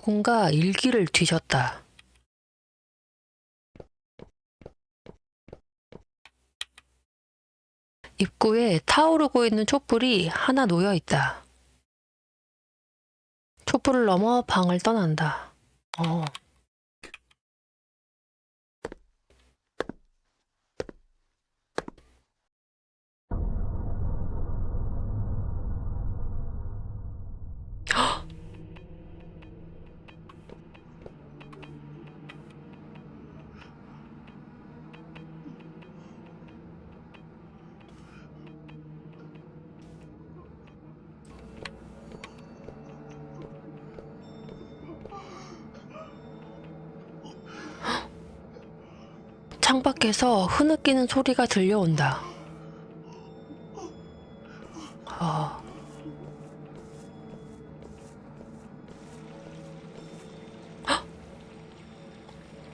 누군가 일기를 뒤졌다. 입구에 타오르고 있는 촛불이 하나 놓여 있다. 촛불을 넘어 방을 떠난다. 어, 창밖에서 흐느끼는 소리가 들려온다. 어,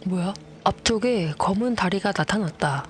뭐야? 앞쪽에 검은 다리가 나타났다.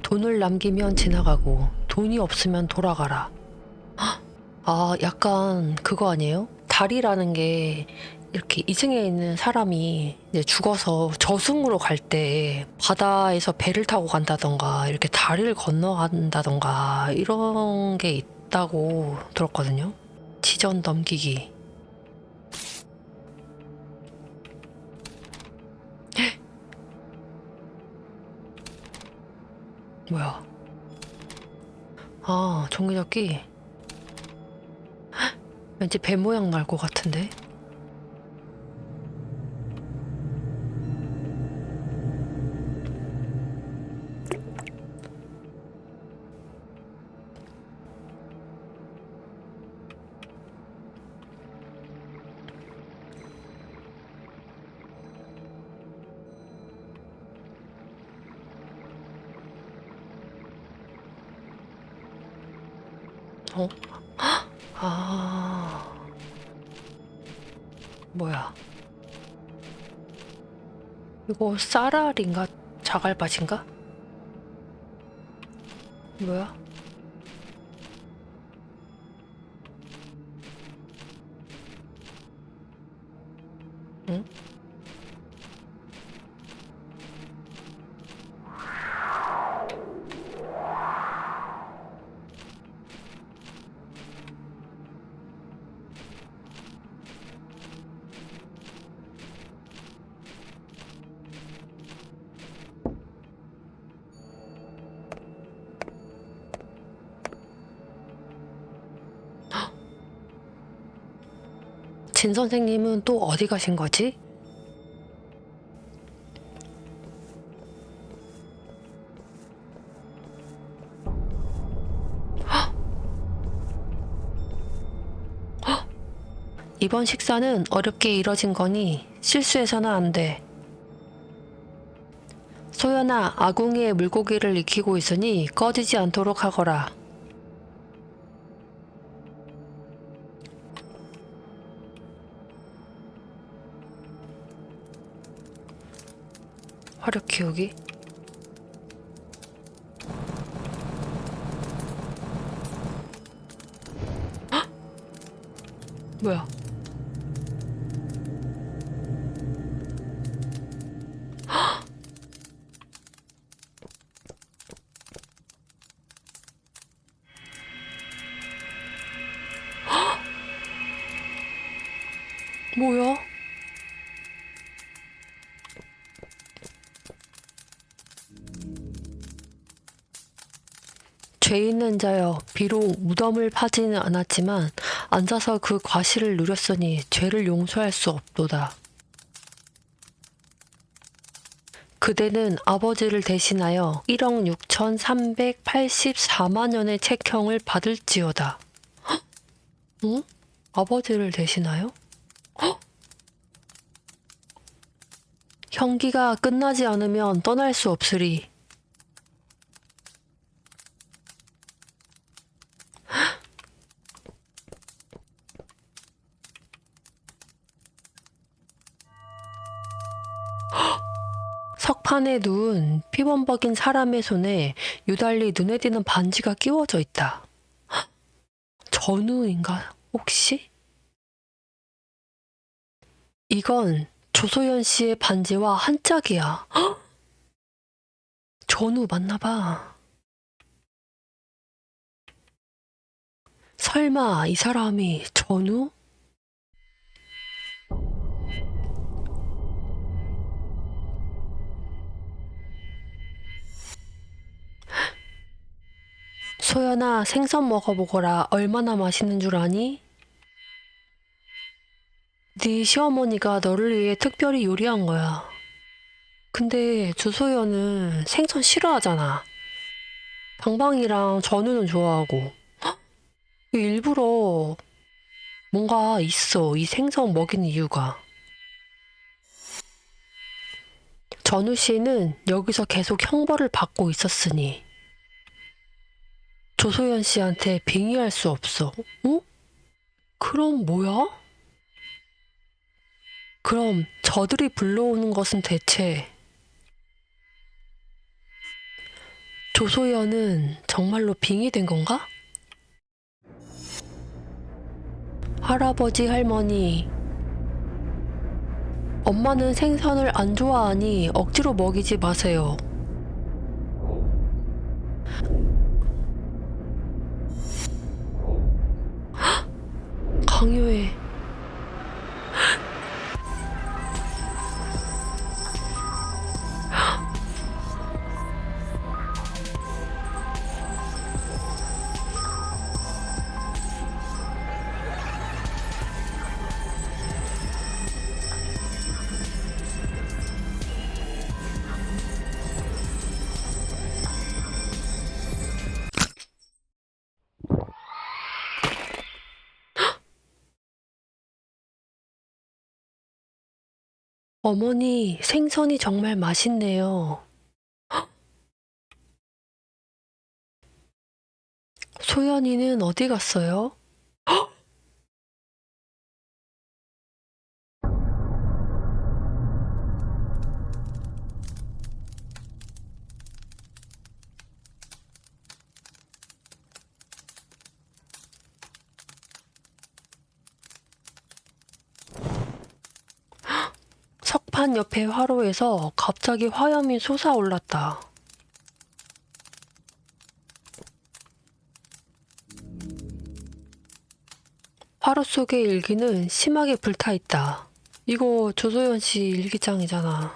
돈을 남기면 지나가고 돈이 없으면 돌아가라. 아, 약간 그거 아니에요? 달이라는 게 이렇게 이승에 있는 사람이 이제 죽어서 저승으로 갈 때 바다에서 배를 타고 간다던가 이렇게 다리를 건너간다던가 이런 게 있다고 들었거든요. 지전 넘기기. 뭐야? 아, 종이접기. 왠지 배 모양 날 것 같은데? 어? 아, 뭐야? 이거 쌀알인가? 자갈밭인가? 뭐야? 응? 진 선생님은 또 어디 가신 거지? 이번 식사는 어렵게 이뤄진 거니 실수해서는 안 돼. 소연아, 아궁이에 물고기를 익히고 있으니 꺼지지 않도록 하거라. 화력 키우기? 뭐야? 뭐야? 죄 있는 자여, 비록 무덤을 파지는 않았지만 앉아서 그 과실을 누렸으니 죄를 용서할 수 없도다. 그대는 아버지를 대신하여 1억 6,384만 원의 책형을 받을지어다. 응? 아버지를 대신하여? 형기가 끝나지 않으면 떠날 수 없으리. 석판에 누운 피범벅인 사람의 손에 유달리 눈에 띄는 반지가 끼워져 있다. 전우인가 혹시? 이건 조소연 씨의 반지와 한 짝이야. 전우 맞나봐. 설마 이 사람이 전우? 소연아, 생선 먹어보거라. 얼마나 맛있는 줄 아니? 네 시어머니가 너를 위해 특별히 요리한 거야. 근데 주소연은 생선 싫어하잖아. 방방이랑 전우는 좋아하고. 일부러 뭔가 있어. 이 생선 먹이는 이유가. 전우 씨는 여기서 계속 형벌을 받고 있었으니 조소연 씨한테 빙의할 수 없어. 어? 그럼 뭐야? 그럼 저들이 불러오는 것은 대체 조소연은 정말로 빙의된 건가? 할아버지, 할머니, 엄마는 생선을 안 좋아하니 억지로 먹이지 마세요. 강요해. 어머니, 생선이 정말 맛있네요. 소연이는 어디 갔어요? 석판 옆의 화로에서 갑자기 화염이 솟아올랐다. 화로 속의 일기는 심하게 불타있다. 이거 조소연 씨 일기장이잖아.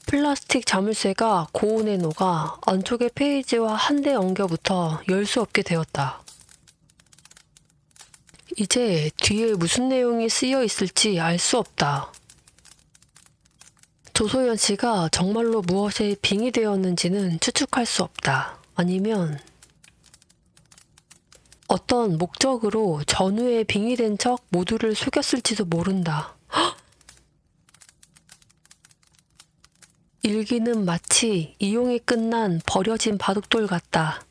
플라스틱 자물쇠가 고온에 녹아 안쪽의 페이지와 한데 엉겨붙어 열 수 없게 되었다. 이제 뒤에 무슨 내용이 쓰여 있을지 알 수 없다. 조소연 씨가 정말로 무엇에 빙의되었는지는 추측할 수 없다. 아니면 어떤 목적으로 전후에 빙의된 척 모두를 속였을지도 모른다. 일기는 마치 이용이 끝난 버려진 바둑돌 같다.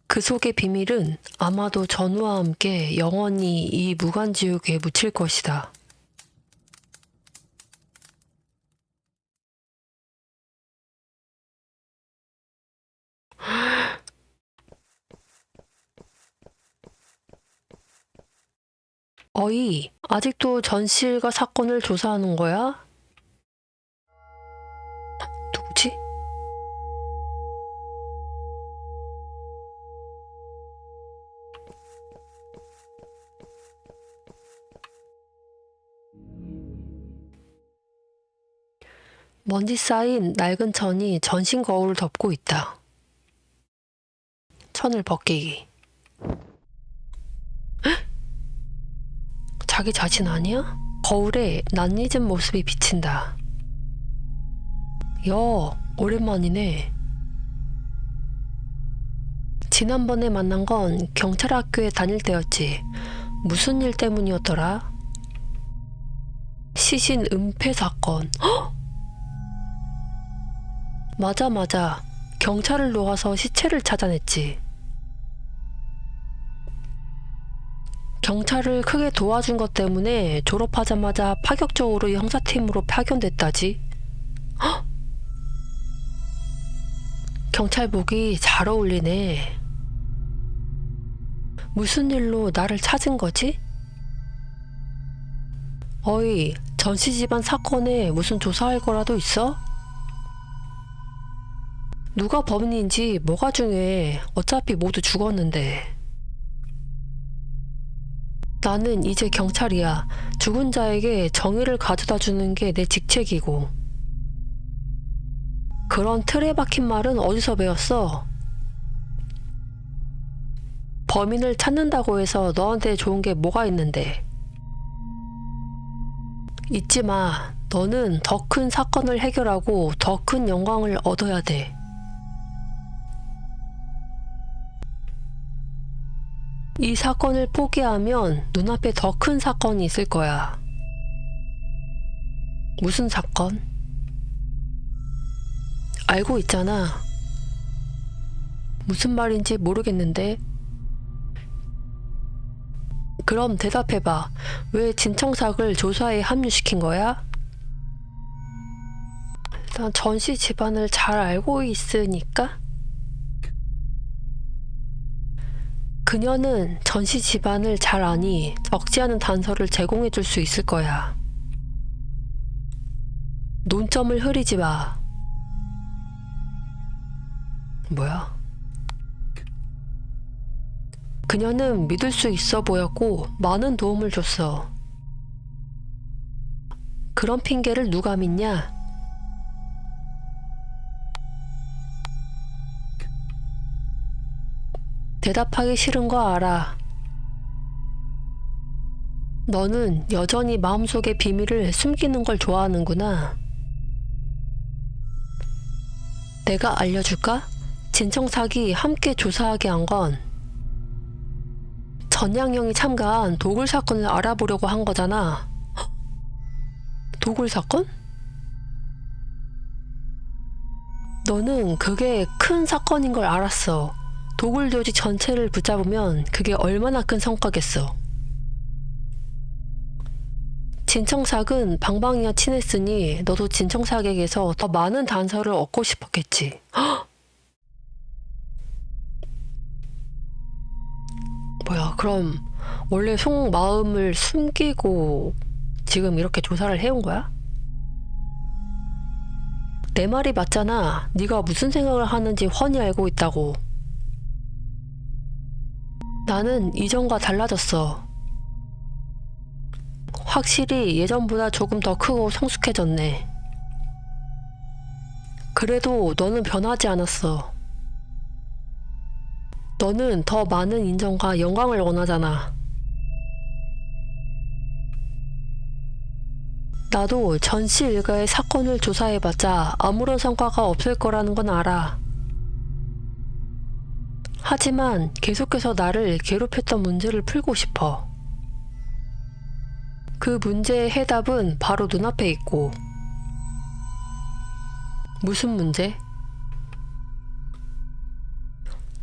그 속의 비밀은 아마도 전우와 함께 영원히 이 무간지옥에 묻힐 것이다. 어이, 아직도 전씨 일가 사건을 조사하는 거야? 누구지? 먼지 쌓인 낡은 천이 전신 거울을 덮고 있다. 천을 벗기기. 자기 자신 아니야? 거울에 낯익은 모습이 비친다. 여, 오랜만이네. 지난번에 만난 건 경찰 학교에 다닐 때였지. 무슨 일 때문이었더라? 시신 은폐 사건. 헉! 맞아. 경찰을 놓아서 시체를 찾아냈지. 경찰을 크게 도와준 것 때문에 졸업하자마자 파격적으로 형사팀으로 파견됐다지. 헉! 경찰복이 잘 어울리네. 무슨 일로 나를 찾은 거지? 어이, 전씨 집안 사건에 무슨 조사할 거라도 있어? 누가 범인인지 뭐가 중요해. 어차피 모두 죽었는데. 나는 이제 경찰이야. 죽은 자에게 정의를 가져다 주는 게 내 직책이고. 그런 틀에 박힌 말은 어디서 배웠어? 범인을 찾는다고 해서 너한테 좋은 게 뭐가 있는데. 잊지 마. 너는 더 큰 사건을 해결하고 더 큰 영광을 얻어야 돼. 이 사건을 포기하면 눈앞에 더 큰 사건이 있을 거야. 무슨 사건? 알고 있잖아. 무슨 말인지 모르겠는데. 그럼 대답해봐. 왜 진청삭을 조사에 합류시킨 거야? 난 전씨 집안을 잘 알고 있으니까? 그녀는 전씨 집안을 잘 아니 적지 않은 단서를 제공해 줄 수 있을 거야. 논점을 흐리지 마. 뭐야? 그녀는 믿을 수 있어 보였고 많은 도움을 줬어. 그런 핑계를 누가 믿냐? 대답하기 싫은 거 알아. 너는 여전히 마음속의 비밀을 숨기는 걸 좋아하는구나. 내가 알려줄까? 진청삭이 함께 조사하게 한 건 전양형이 참가한 도굴 사건을 알아보려고 한 거잖아. 헉? 도굴 사건? 너는 그게 큰 사건인 걸 알았어. 도굴 조직 전체를 붙잡으면 그게 얼마나 큰 성과겠어. 진청삭은 방방이와 친했으니 너도 진청삭에게서 더 많은 단서를 얻고 싶었겠지. 헉! 뭐야, 그럼 원래 속마음을 숨기고 지금 이렇게 조사를 해온 거야? 내 말이 맞잖아. 네가 무슨 생각을 하는지 훤히 알고 있다고. 나는 이전과 달라졌어. 확실히 예전보다 조금 더 크고 성숙해졌네. 그래도 너는 변하지 않았어. 너는 더 많은 인정과 영광을 원하잖아. 나도 전씨 일가의 사건을 조사해봤자 아무런 성과가 없을 거라는 건 알아. 하지만 계속해서 나를 괴롭혔던 문제를 풀고 싶어. 그 문제의 해답은 바로 눈앞에 있고. 무슨 문제?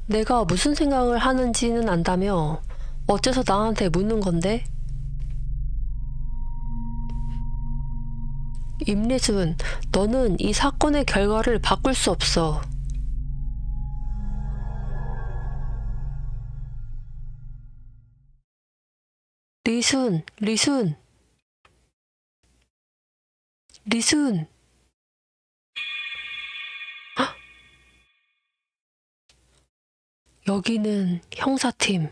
내가 무슨 생각을 하는지는 안다며 어째서 나한테 묻는 건데? 임리순, 너는 이 사건의 결과를 바꿀 수 없어. 리순, 리순, 리순. 헉! 여기는 형사팀.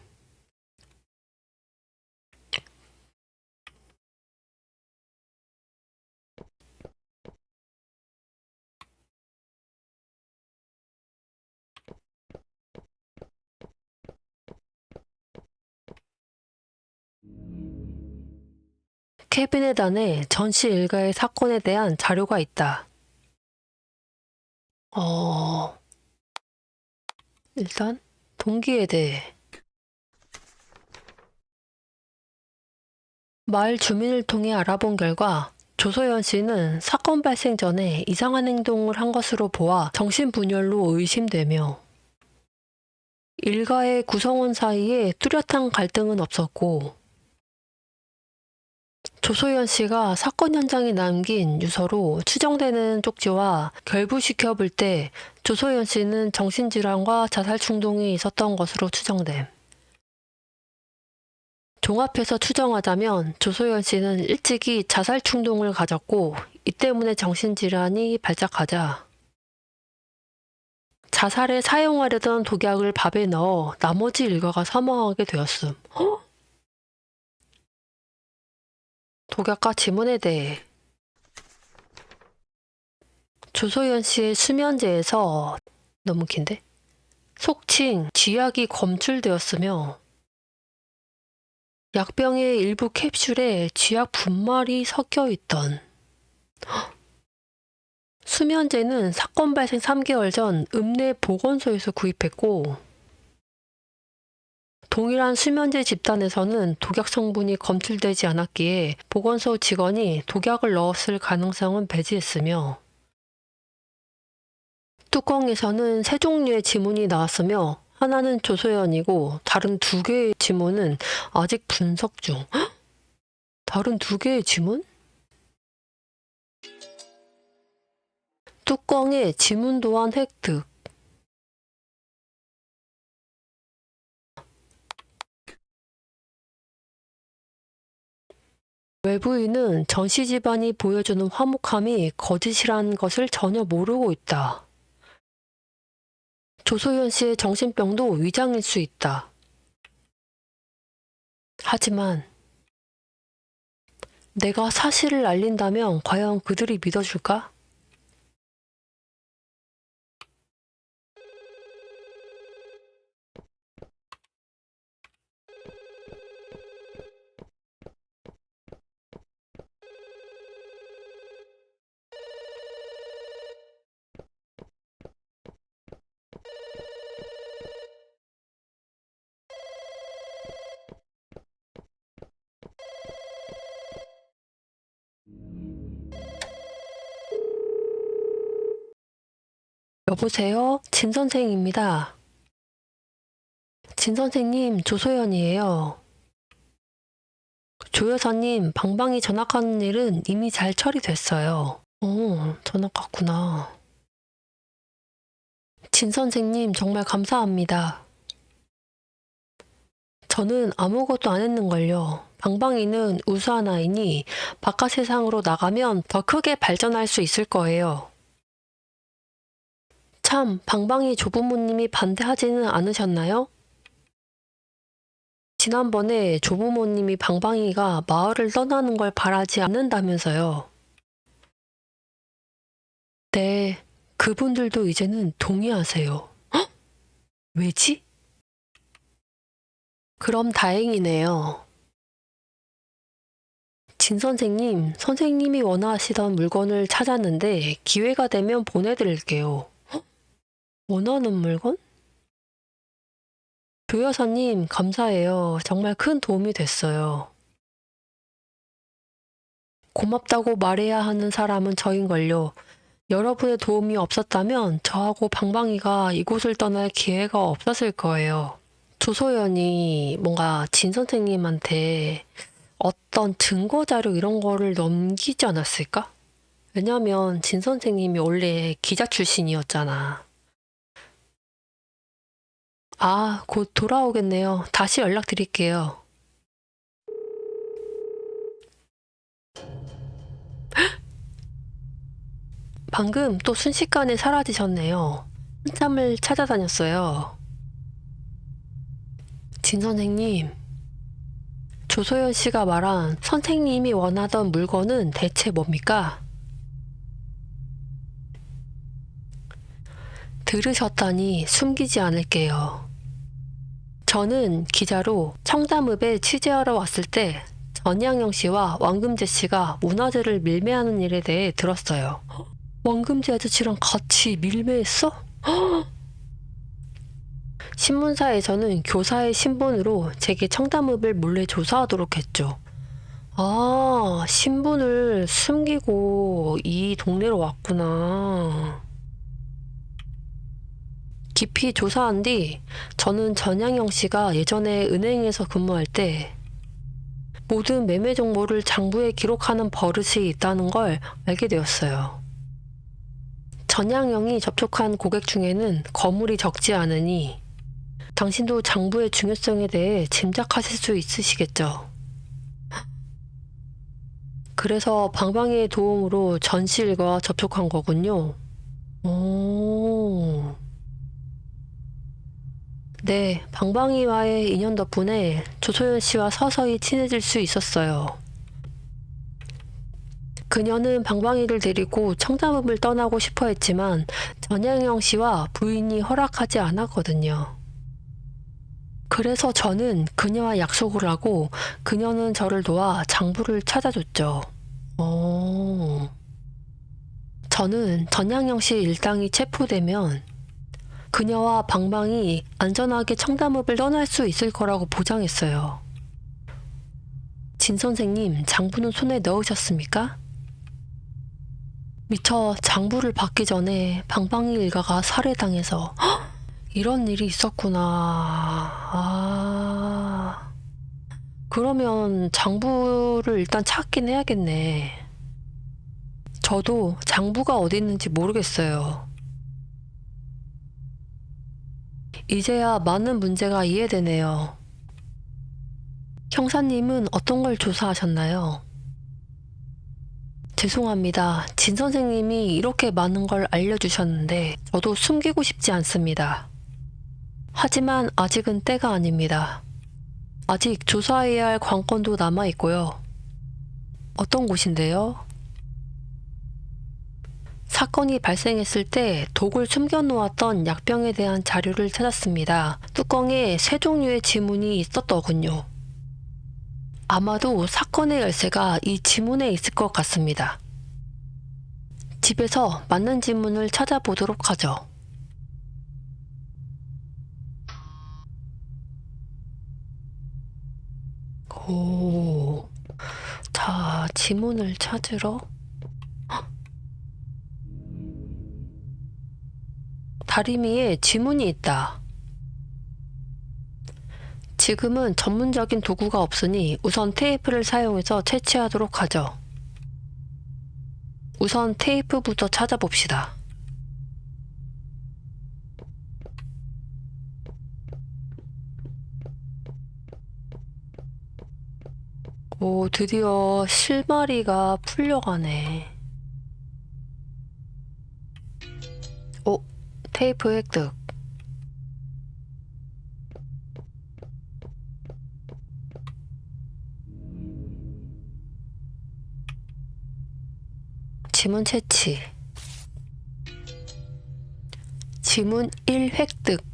캐비넷 안에 전씨 일가의 사건에 대한 자료가 있다. 일단 동기에 대해 마을 주민을 통해 알아본 결과 조소연 씨는 사건 발생 전에 이상한 행동을 한 것으로 보아 정신분열로 의심되며 일가의 구성원 사이에 뚜렷한 갈등은 없었고 조소연 씨가 사건 현장에 남긴 유서로 추정되는 쪽지와 결부시켜 볼 때 조소연 씨는 정신질환과 자살 충동이 있었던 것으로 추정됨. 종합해서 추정하자면 조소연 씨는 일찍이 자살 충동을 가졌고 이 때문에 정신질환이 발작하자 자살에 사용하려던 독약을 밥에 넣어 나머지 일가가 사망하게 되었음. 헉? 독약과 지문에 대해 조소연 씨의 수면제에서 너무 긴데? 속칭 쥐약이 검출되었으며 약병의 일부 캡슐에 쥐약 분말이 섞여 있던 수면제는 사건 발생 3개월 전 읍내 보건소에서 구입했고 동일한 수면제 집단에서는 독약 성분이 검출되지 않았기에 보건소 직원이 독약을 넣었을 가능성은 배제했으며 뚜껑에서는 세 종류의 지문이 나왔으며 하나는 조소연이고 다른 2개의 지문은 아직 분석 중. 헉? 다른 2개의 지문? 뚜껑의 지문 또한 획득. 외부인은 전씨 집안이 보여주는 화목함이 거짓이란 것을 전혀 모르고 있다. 조소연 씨의 정신병도 위장일 수 있다. 하지만 내가 사실을 알린다면 과연 그들이 믿어줄까? 여보세요? 진 선생입니다. 진 선생님, 조소연이에요. 조 여사님, 방방이 전학하는 일은 이미 잘 처리됐어요. 전학 갔구나. 진 선생님, 정말 감사합니다. 저는 아무것도 안 했는걸요. 방방이는 우수한 아이니 바깥 세상으로 나가면 더 크게 발전할 수 있을 거예요. 참, 방방이 조부모님이 반대하지는 않으셨나요? 지난번에 조부모님이 방방이가 마을을 떠나는 걸 바라지 않는다면서요. 네, 그분들도 이제는 동의하세요. 헉? 왜지? 그럼 다행이네요. 진 선생님, 선생님이 원하시던 물건을 찾았는데 기회가 되면 보내드릴게요. 헉? 원하는 물건? 조 여사님, 감사해요. 정말 큰 도움이 됐어요. 고맙다고 말해야 하는 사람은 저인걸요. 여러분의 도움이 없었다면 저하고 방방이가 이곳을 떠날 기회가 없었을 거예요. 조소연이 뭔가 진 선생님한테 어떤 증거 자료 이런 거를 넘기지 않았을까? 왜냐면 진 선생님이 원래 기자 출신이었잖아. 아, 곧 돌아오겠네요. 다시 연락드릴게요. 방금 또 순식간에 사라지셨네요. 한참을 찾아다녔어요. 진 선생님, 조소연 씨가 말한 선생님이 원하던 물건은 대체 뭡니까? 들으셨다니 숨기지 않을게요. 저는 기자로 청담읍에 취재하러 왔을 때 전양영 씨와 왕금재 씨가 문화재를 밀매하는 일에 대해 들었어요. 왕금재 아저씨랑 같이 밀매했어? 신문사에서는 교사의 신분으로 제게 청담읍을 몰래 조사하도록 했죠. 아, 신분을 숨기고 이 동네로 왔구나. 깊이 조사한 뒤 저는 전양영 씨가 예전에 은행에서 근무할 때 모든 매매 정보를 장부에 기록하는 버릇이 있다는 걸 알게 되었어요. 전양영이 접촉한 고객 중에는 거물이 적지 않으니 당신도 장부의 중요성에 대해 짐작하실 수 있으시겠죠. 그래서 방방이의 도움으로 전시일과 접촉한 거군요. 오. 네, 방방이와의 인연 덕분에 조소연 씨와 서서히 친해질 수 있었어요. 그녀는 방방이를 데리고 청담읍을 떠나고 싶어 했지만 전양영 씨와 부인이 허락하지 않았거든요. 그래서 저는 그녀와 약속을 하고 그녀는 저를 도와 장부를 찾아줬죠. 저는 전양영 씨 일당이 체포되면 그녀와 방방이 안전하게 청담읍을 떠날 수 있을 거라고 보장했어요. 진 선생님, 장부는 손에 넣으셨습니까? 미처 장부를 받기 전에 방방이 일가가 살해당해서 이런 일이 있었구나. 아, 그러면 장부를 일단 찾긴 해야겠네. 저도 장부가 어디 있는지 모르겠어요. 이제야 많은 문제가 이해되네요. 형사님은 어떤 걸 조사하셨나요? 죄송합니다. 진 선생님이 이렇게 많은 걸 알려주셨는데 저도 숨기고 싶지 않습니다. 하지만 아직은 때가 아닙니다. 아직 조사해야 할 관건도 남아있고요. 어떤 곳인데요? 사건이 발생했을 때 독을 숨겨놓았던 약병에 대한 자료를 찾았습니다. 뚜껑에 세 종류의 지문이 있었더군요. 아마도 사건의 열쇠가 이 지문에 있을 것 같습니다. 집에서 맞는 지문을 찾아보도록 하죠. 오, 자, 지문을 찾으러. 다리미에 지문이 있다. 지금은 전문적인 도구가 없으니 우선 테이프를 사용해서 채취하도록 하죠. 우선 테이프부터 찾아봅시다. 오, 드디어 실마리가 풀려가네. 오, 테이프 획득. 지문 채취. 지문 1 획득.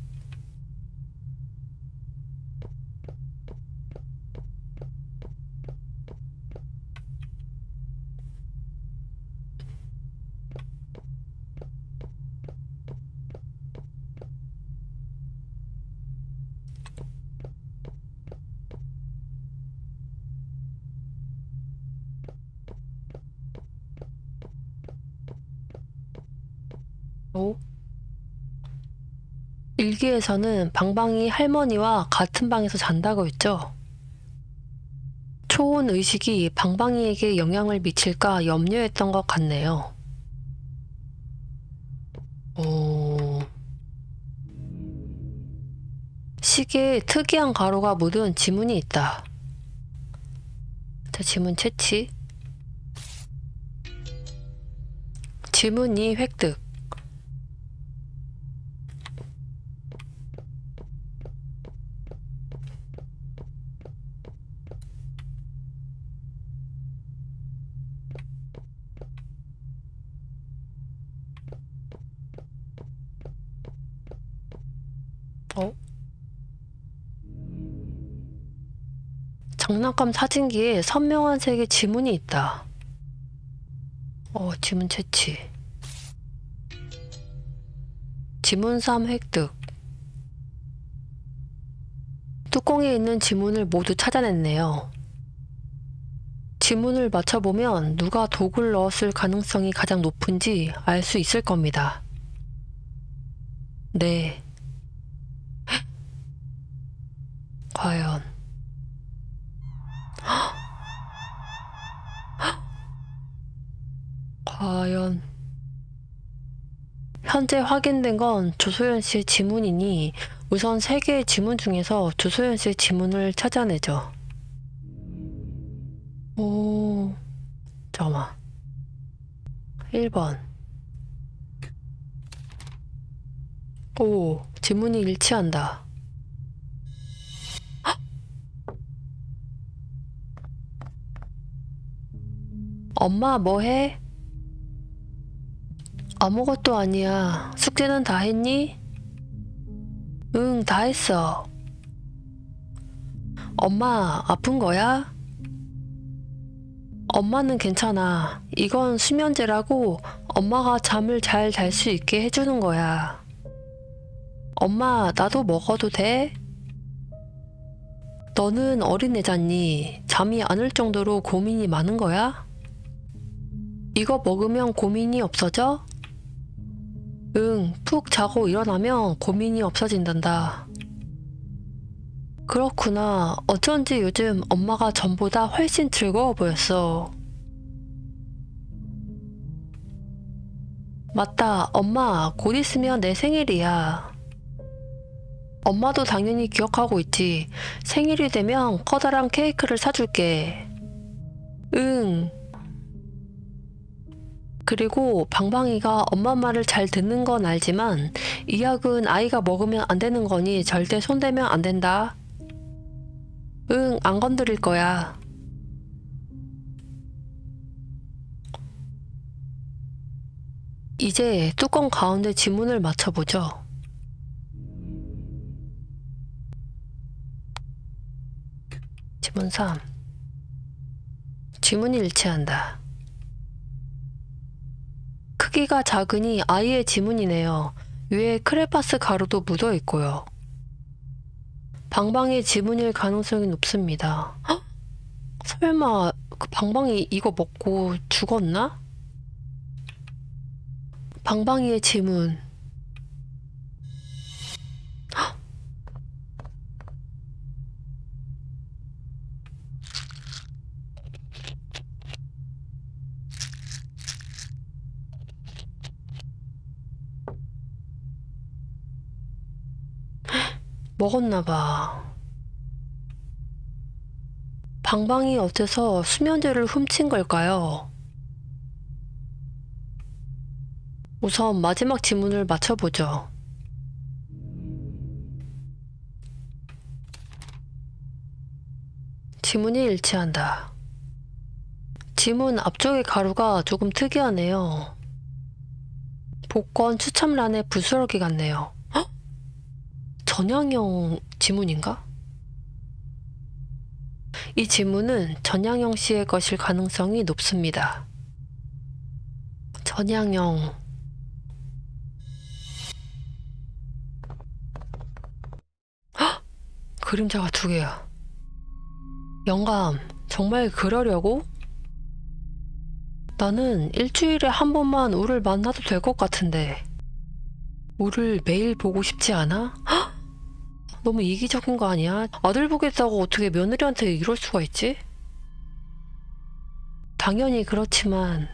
오. 일기에서는 방방이 할머니와 같은 방에서 잔다고 했죠. 초혼 의식이 방방이에게 영향을 미칠까 염려했던 것 같네요. 오. 시계에 특이한 가루가 묻은 지문이 있다. 자, 지문 채취. 지문 2 획득. 장난감 사진기에 선명한 색의 지문이 있다. 지문 채취. 지문 3 획득. 뚜껑에 있는 지문을 모두 찾아냈네요. 지문을 맞춰보면 누가 독을 넣었을 가능성이 가장 높은지 알 수 있을 겁니다. 네. 과연. 과연. 현재 확인된 건 조소연 씨의 지문이니 우선 3개의 지문 중에서 조소연 씨의 지문을 찾아내죠. 오, 잠깐만. 1번. 오, 지문이 일치한다. 엄마 뭐해? 아무것도 아니야. 숙제는 다 했니? 응, 다 했어. 엄마 아픈 거야? 엄마는 괜찮아. 이건 수면제라고 엄마가 잠을 잘 잘 수 있게 해주는 거야. 엄마, 나도 먹어도 돼? 너는 어린애잖니. 잠이 안 올 정도로 고민이 많은 거야? 이거 먹으면 고민이 없어져? 응, 푹 자고 일어나면 고민이 없어진단다. 그렇구나. 어쩐지 요즘 엄마가 전보다 훨씬 즐거워 보였어. 맞다. 엄마, 곧 있으면 내 생일이야. 엄마도 당연히 기억하고 있지. 생일이 되면 커다란 케이크를 사줄게. 응. 그리고 방방이가 엄마 말을 잘 듣는 건 알지만 이 약은 아이가 먹으면 안 되는 거니 절대 손대면 안 된다. 응, 안 건드릴 거야. 이제 뚜껑 가운데 지문을 맞춰보죠. 지문 3. 지문이 일치한다. 크기가 작으니 아이의 지문이네요. 위에 크레파스 가루도 묻어 있고요. 방방이의 지문일 가능성이 높습니다. 헉? 설마 그 방방이 이거 먹고 죽었나? 방방이의 지문. 헉! 먹었나 봐. 방방이 어째서 수면제를 훔친 걸까요? 우선 마지막 지문을 맞춰보죠. 지문이 일치한다. 지문 앞쪽의 가루가 조금 특이하네요. 복권 추첨란의 부스러기 같네요. 헉? 전향형 지문인가? 이 지문은 전향영 씨의 것일 가능성이 높습니다. 전향영. 헉! 그림자가 2개야. 영감, 정말 그러려고? 나는 일주일에 한 번만 우를 만나도 될 것 같은데. 우를 매일 보고 싶지 않아? 헉! 너무 이기적인 거 아니야? 아들 보겠다고 어떻게 며느리한테 이럴 수가 있지? 당연히 그렇지만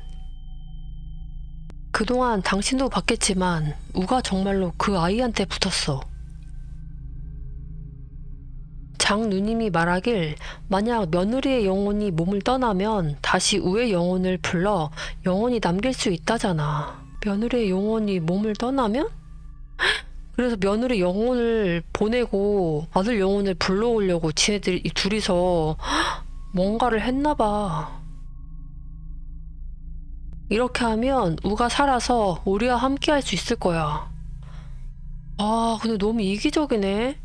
그동안 당신도 봤겠지만 우가 정말로 그 아이한테 붙었어. 장 누님이 말하길 만약 며느리의 영혼이 몸을 떠나면 다시 우의 영혼을 불러 영혼이 남길 수 있다잖아. 며느리의 영혼이 몸을 떠나면? 그래서 며느리 영혼을 보내고 아들 영혼을 불러오려고 지네들이 이 둘이서 뭔가를 했나 봐. 이렇게 하면 우가 살아서 우리와 함께 할 수 있을 거야. 아, 근데 너무 이기적이네.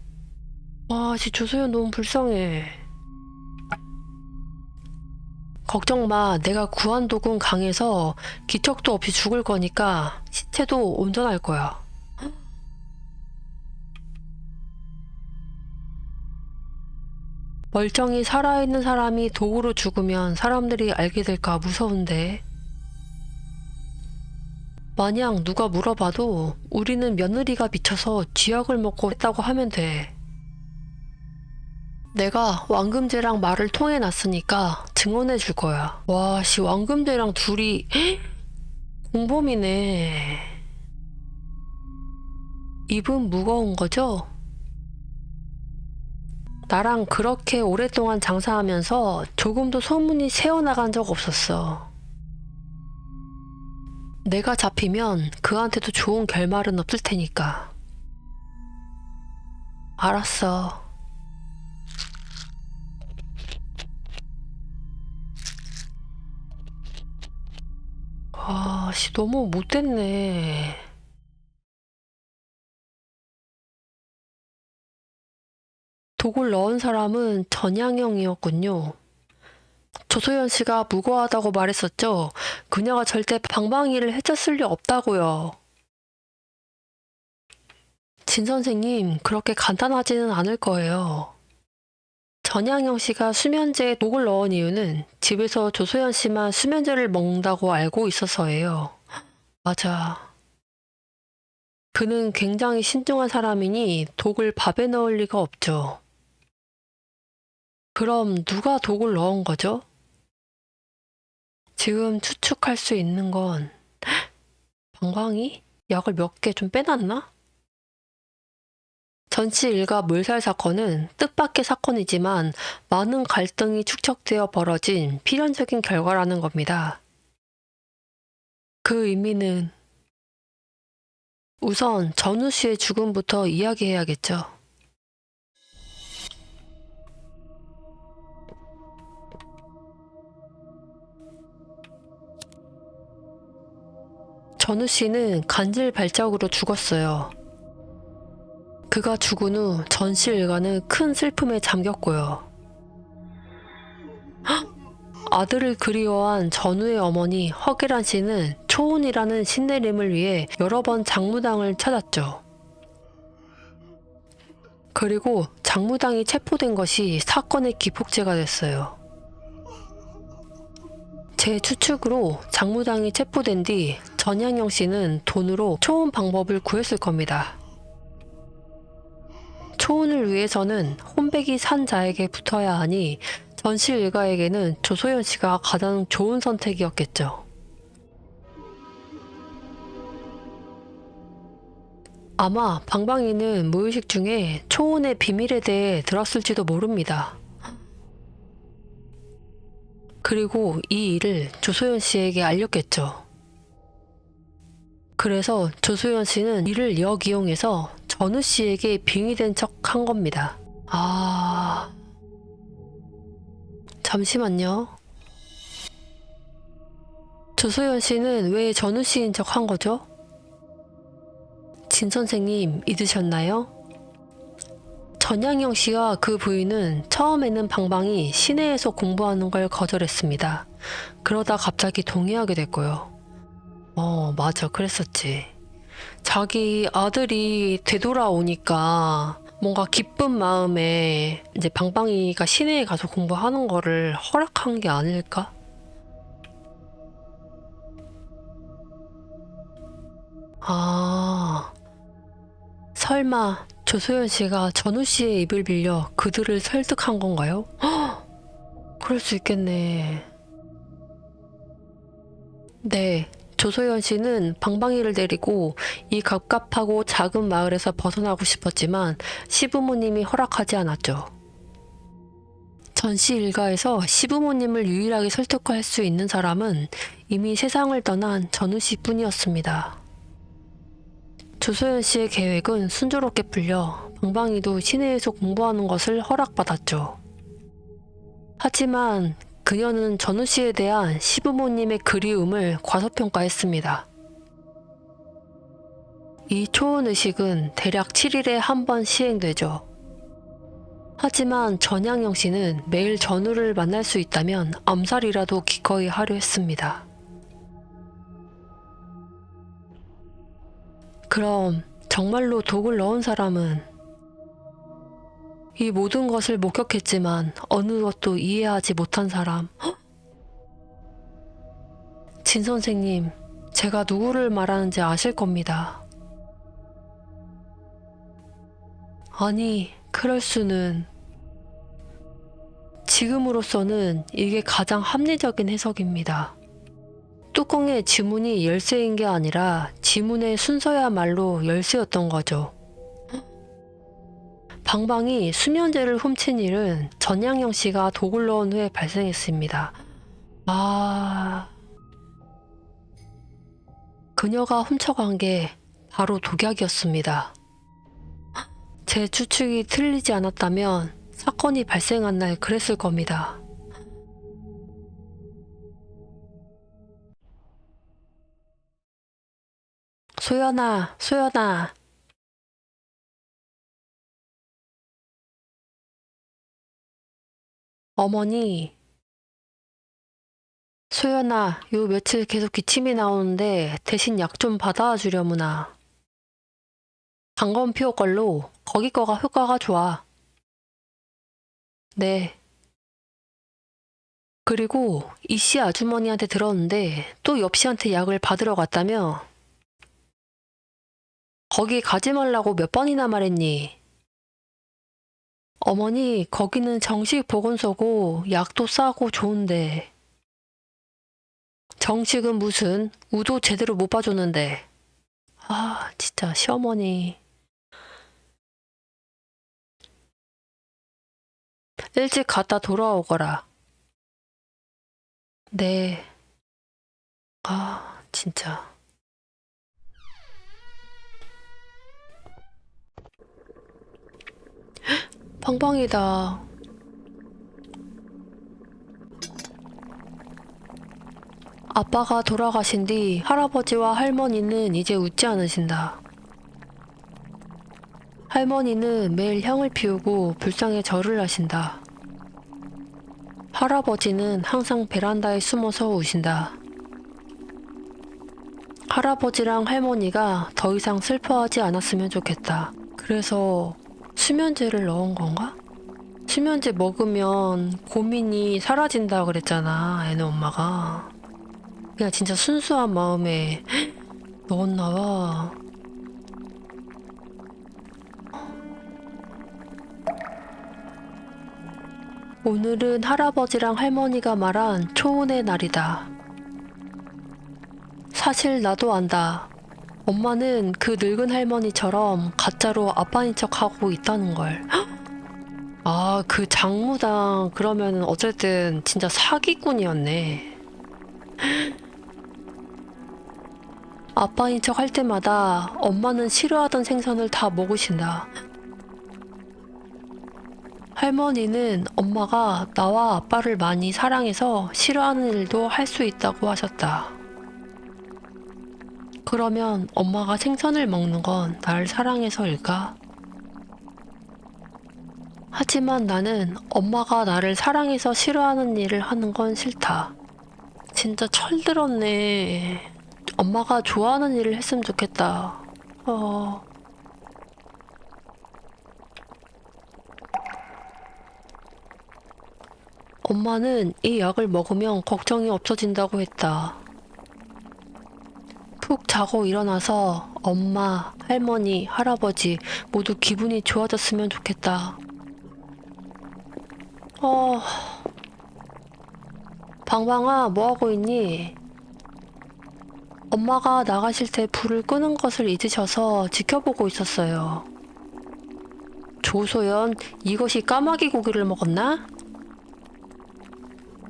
와, 진짜 조소연 너무 불쌍해. 걱정 마. 내가 구한 독은 강해서 기척도 없이 죽을 거니까 시체도 온전할 거야. 멀쩡히 살아있는 사람이 독으로 죽으면 사람들이 알게 될까 무서운데. 만약 누가 물어봐도 우리는 며느리가 미쳐서 쥐약을 먹고 했다고 하면 돼. 내가 왕금제랑 말을 통해놨으니까 증언해 줄 거야. 와, 씨, 왕금제랑 둘이 공범이네. 입은 무거운 거죠? 나랑 그렇게 오랫동안 장사하면서 조금도 소문이 새어나간 적 없었어. 내가 잡히면 그한테도 좋은 결말은 없을 테니까. 알았어. 와, 씨, 너무 못됐네. 독을 넣은 사람은 전양형이었군요. 조소연 씨가 무고하다고 말했었죠? 그녀가 절대 방방이를 해쳤을 리 없다고요. 진 선생님, 그렇게 간단하지는 않을 거예요. 전양형 씨가 수면제에 독을 넣은 이유는 집에서 조소연 씨만 수면제를 먹는다고 알고 있어서예요. 맞아. 그는 굉장히 신중한 사람이니 독을 밥에 넣을 리가 없죠. 그럼 누가 독을 넣은 거죠? 지금 추측할 수 있는 건 방광이 약을 몇 개 좀 빼놨나? 전씨 일가 몰살 사건은 뜻밖의 사건이지만 많은 갈등이 축적되어 벌어진 필연적인 결과라는 겁니다. 그 의미는 우선 전우 씨의 죽음부터 이야기해야겠죠. 전우 씨는 간질 발작으로 죽었어요. 그가 죽은 후 전씨 일가는 큰 슬픔에 잠겼고요. 아들을 그리워한 전우의 어머니 허계란 씨는 초혼이라는 신내림을 위해 여러 번 장무당을 찾았죠. 그리고 장무당이 체포된 것이 사건의 기폭제가 됐어요. 제 추측으로 장무당이 체포된 뒤 전양영 씨는 돈으로 초혼 방법을 구했을 겁니다. 초혼을 위해서는 혼백이 산 자에게 붙어야 하니 전씨 일가에게는 조소연 씨가 가장 좋은 선택이었겠죠. 아마 방방이는 무의식 중에 초혼의 비밀에 대해 들었을지도 모릅니다. 그리고 이 일을 조소연 씨에게 알렸겠죠. 그래서 조소연 씨는 이를 역이용해서 전우 씨에게 빙의된 척 한 겁니다. 잠시만요. 조소연 씨는 왜 전우 씨인 척 한 거죠? 진 선생님 잊으셨나요? 전양영 씨와 그 부인은 처음에는 방방이 시내에서 공부하는 걸 거절했습니다. 그러다 갑자기 동의하게 됐고요. 맞아, 그랬었지. 자기 아들이 되돌아오니까 뭔가 기쁜 마음에 이제 방방이가 시내에 가서 공부하는 거를 허락한 게 아닐까? 설마 조소연 씨가 전우 씨의 입을 빌려 그들을 설득한 건가요? 그럴 수 있겠네. 네, 조소연 씨는 방방이를 데리고 이 갑갑하고 작은 마을에서 벗어나고 싶었지만 시부모님이 허락하지 않았죠. 전씨 일가에서 시부모님을 유일하게 설득할 수 있는 사람은 이미 세상을 떠난 전우 씨뿐이었습니다. 조소연 씨의 계획은 순조롭게 풀려 방방이도 시내에서 공부하는 것을 허락받았죠. 하지만 그녀는 전우 씨에 대한 시부모님의 그리움을 과소평가했습니다. 이 초혼의식은 대략 7일에 한 번 시행되죠. 하지만 전양영 씨는 매일 전우를 만날 수 있다면 암살이라도 기꺼이 하려 했습니다. 그럼 정말로 독을 넣은 사람은 이 모든 것을 목격했지만 어느 것도 이해하지 못한 사람. 진 선생님, 제가 누구를 말하는지 아실 겁니다. 아니, 그럴 수는. 지금으로서는 이게 가장 합리적인 해석입니다. 뚜껑의 지문이 열쇠인 게 아니라 지문의 순서야말로 열쇠였던 거죠. 방방이 수면제를 훔친 일은 전양영 씨가 독을 넣은 후에 발생했습니다. 아, 그녀가 훔쳐간 게 바로 독약이었습니다. 제 추측이 틀리지 않았다면 사건이 발생한 날 그랬을 겁니다. 소연아, 소연아. 어머니, 소연아, 요 며칠 계속 기침이 나오는데 대신 약 좀 받아와 주려무나. 강건표 걸로 거기 거가 효과가 좋아. 네. 그리고 이씨 아주머니한테 들었는데 또 옆씨한테 약을 받으러 갔다며? 거기 가지 말라고 몇 번이나 말했니? 어머니, 거기는 정식 보건소고 약도 싸고 좋은데. 정식은 무슨 우도 제대로 못 봐줬는데. 아, 진짜 시어머니. 일찍 갔다 돌아오거라. 네. 아, 진짜. 팡팡이다. 아빠가 돌아가신 뒤 할아버지와 할머니는 이제 웃지 않으신다. 할머니는 매일 향을 피우고 불상에 절을 하신다. 할아버지는 항상 베란다에 숨어서 우신다. 할아버지랑 할머니가 더 이상 슬퍼하지 않았으면 좋겠다. 그래서 수면제를 넣은 건가? 수면제 먹으면 고민이 사라진다 그랬잖아, 애는 엄마가. 그냥 진짜 순수한 마음에 넣었나 봐. 오늘은 할아버지랑 할머니가 말한 초운의 날이다. 사실 나도 안다. 엄마는 그 늙은 할머니처럼 가짜로 아빠인 척하고 있다는 걸. 아, 그 장무당 그러면 어쨌든 진짜 사기꾼이었네. 아빠인 척 할 때마다 엄마는 싫어하던 생선을 다 먹으신다. 할머니는 엄마가 나와 아빠를 많이 사랑해서 싫어하는 일도 할 수 있다고 하셨다. 그러면 엄마가 생선을 먹는 건 날 사랑해서일까? 하지만 나는 엄마가 나를 사랑해서 싫어하는 일을 하는 건 싫다. 진짜 철들었네. 엄마가 좋아하는 일을 했으면 좋겠다. 엄마는 이 약을 먹으면 걱정이 없어진다고 했다. 푹 자고 일어나서 엄마, 할머니, 할아버지 모두 기분이 좋아졌으면 좋겠다. 어, 방방아, 뭐하고 있니? 엄마가 나가실 때 불을 끄는 것을 잊으셔서 지켜보고 있었어요. 조소연, 이것이 까마귀 고기를 먹었나?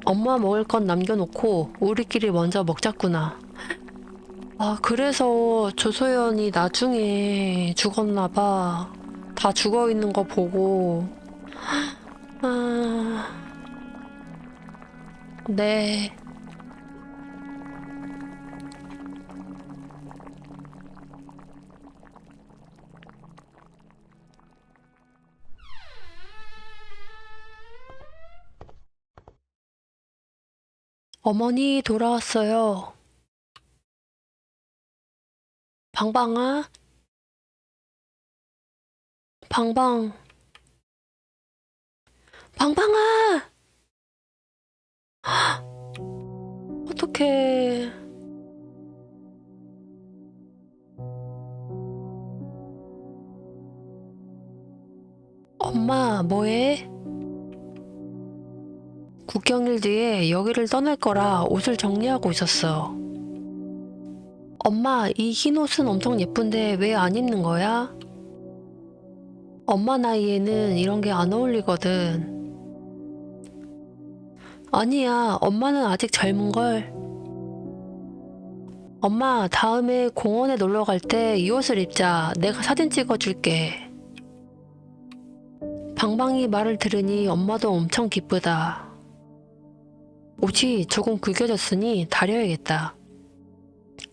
엄마 먹을 건 남겨놓고 우리끼리 먼저 먹자꾸나. 아, 그래서 조소연이 나중에 죽었나 봐. 다 죽어 있는 거 보고. 아, 네. 어머니 돌아왔어요. 방방아? 방방. 방방아! 어떡해. 엄마, 뭐해? 국경일 뒤에 여기를 떠날 거라 옷을 정리하고 있었어. 엄마, 이 흰 옷은 엄청 예쁜데 왜 안 입는 거야? 엄마 나이에는 이런 게 안 어울리거든. 아니야, 엄마는 아직 젊은걸. 엄마, 다음에 공원에 놀러 갈 때 이 옷을 입자. 내가 사진 찍어줄게. 방방이 말을 들으니 엄마도 엄청 기쁘다. 옷이 조금 굵어졌으니 다려야겠다.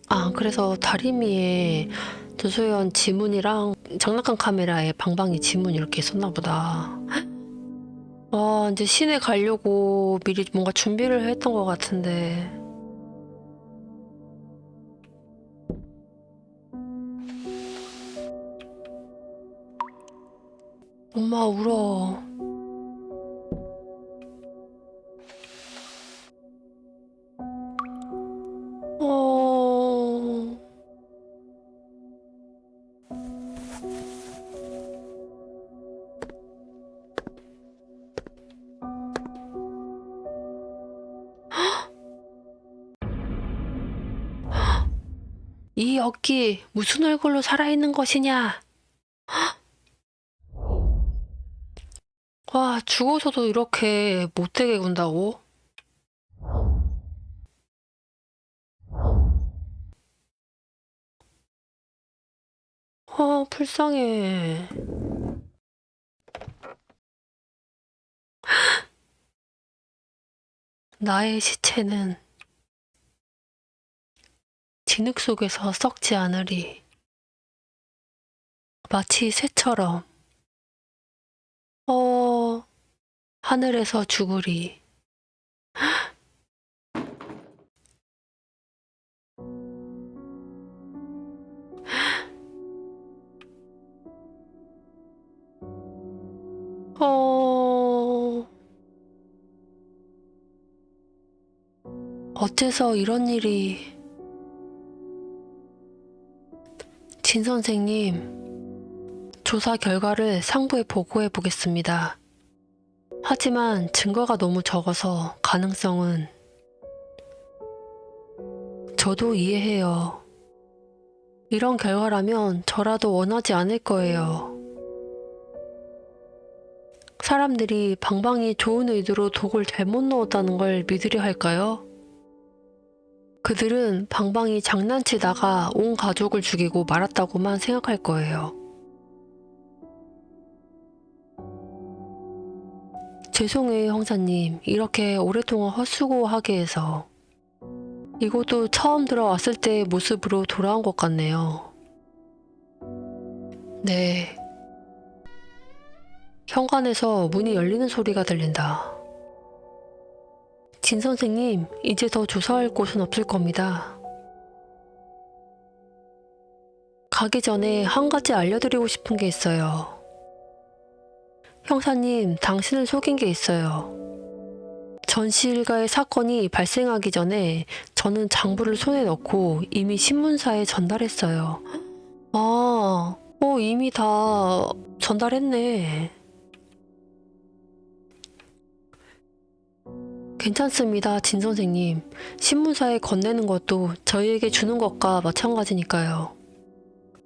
아, 그래서 다리미에 조소연 지문이랑 장난감 카메라에 방방이 지문 이렇게 있었나 보다. 아, 이제 시내 가려고 미리 뭔가 준비를 했던 것 같은데. 엄마 울어. 어... 이 어끼 무슨 얼굴로 살아있는 것이냐? 와, 죽어서도 이렇게 못되게 군다고? 불쌍해. 나의 시체는 진흙 속에서 썩지 않으리. 마치 새처럼. 어, 하늘에서 죽으리. 어, 어째서 이런 일이. 진 선생님, 조사 결과를 상부에 보고해 보겠습니다. 하지만 증거가 너무 적어서 가능성은. 저도 이해해요. 이런 결과라면 저라도 원하지 않을 거예요. 사람들이 방방이 좋은 의도로 독을 잘못 넣었다는 걸 믿으려 할까요? 그들은 방방이 장난치다가 온 가족을 죽이고 말았다고만 생각할 거예요. 죄송해요, 형사님. 이렇게 오랫동안 헛수고하게 해서. 이곳도 처음 들어왔을 때의 모습으로 돌아온 것 같네요. 네. 현관에서 문이 열리는 소리가 들린다. 진 선생님, 이제 더 조사할 곳은 없을 겁니다. 가기 전에 한 가지 알려드리고 싶은 게 있어요. 형사님, 당신을 속인 게 있어요. 전시 일가의 사건이 발생하기 전에 저는 장부를 손에 넣고 이미 신문사에 전달했어요. 아, 이미 다 전달했네. 괜찮습니다, 진 선생님. 신문사에 건네는 것도 저희에게 주는 것과 마찬가지니까요.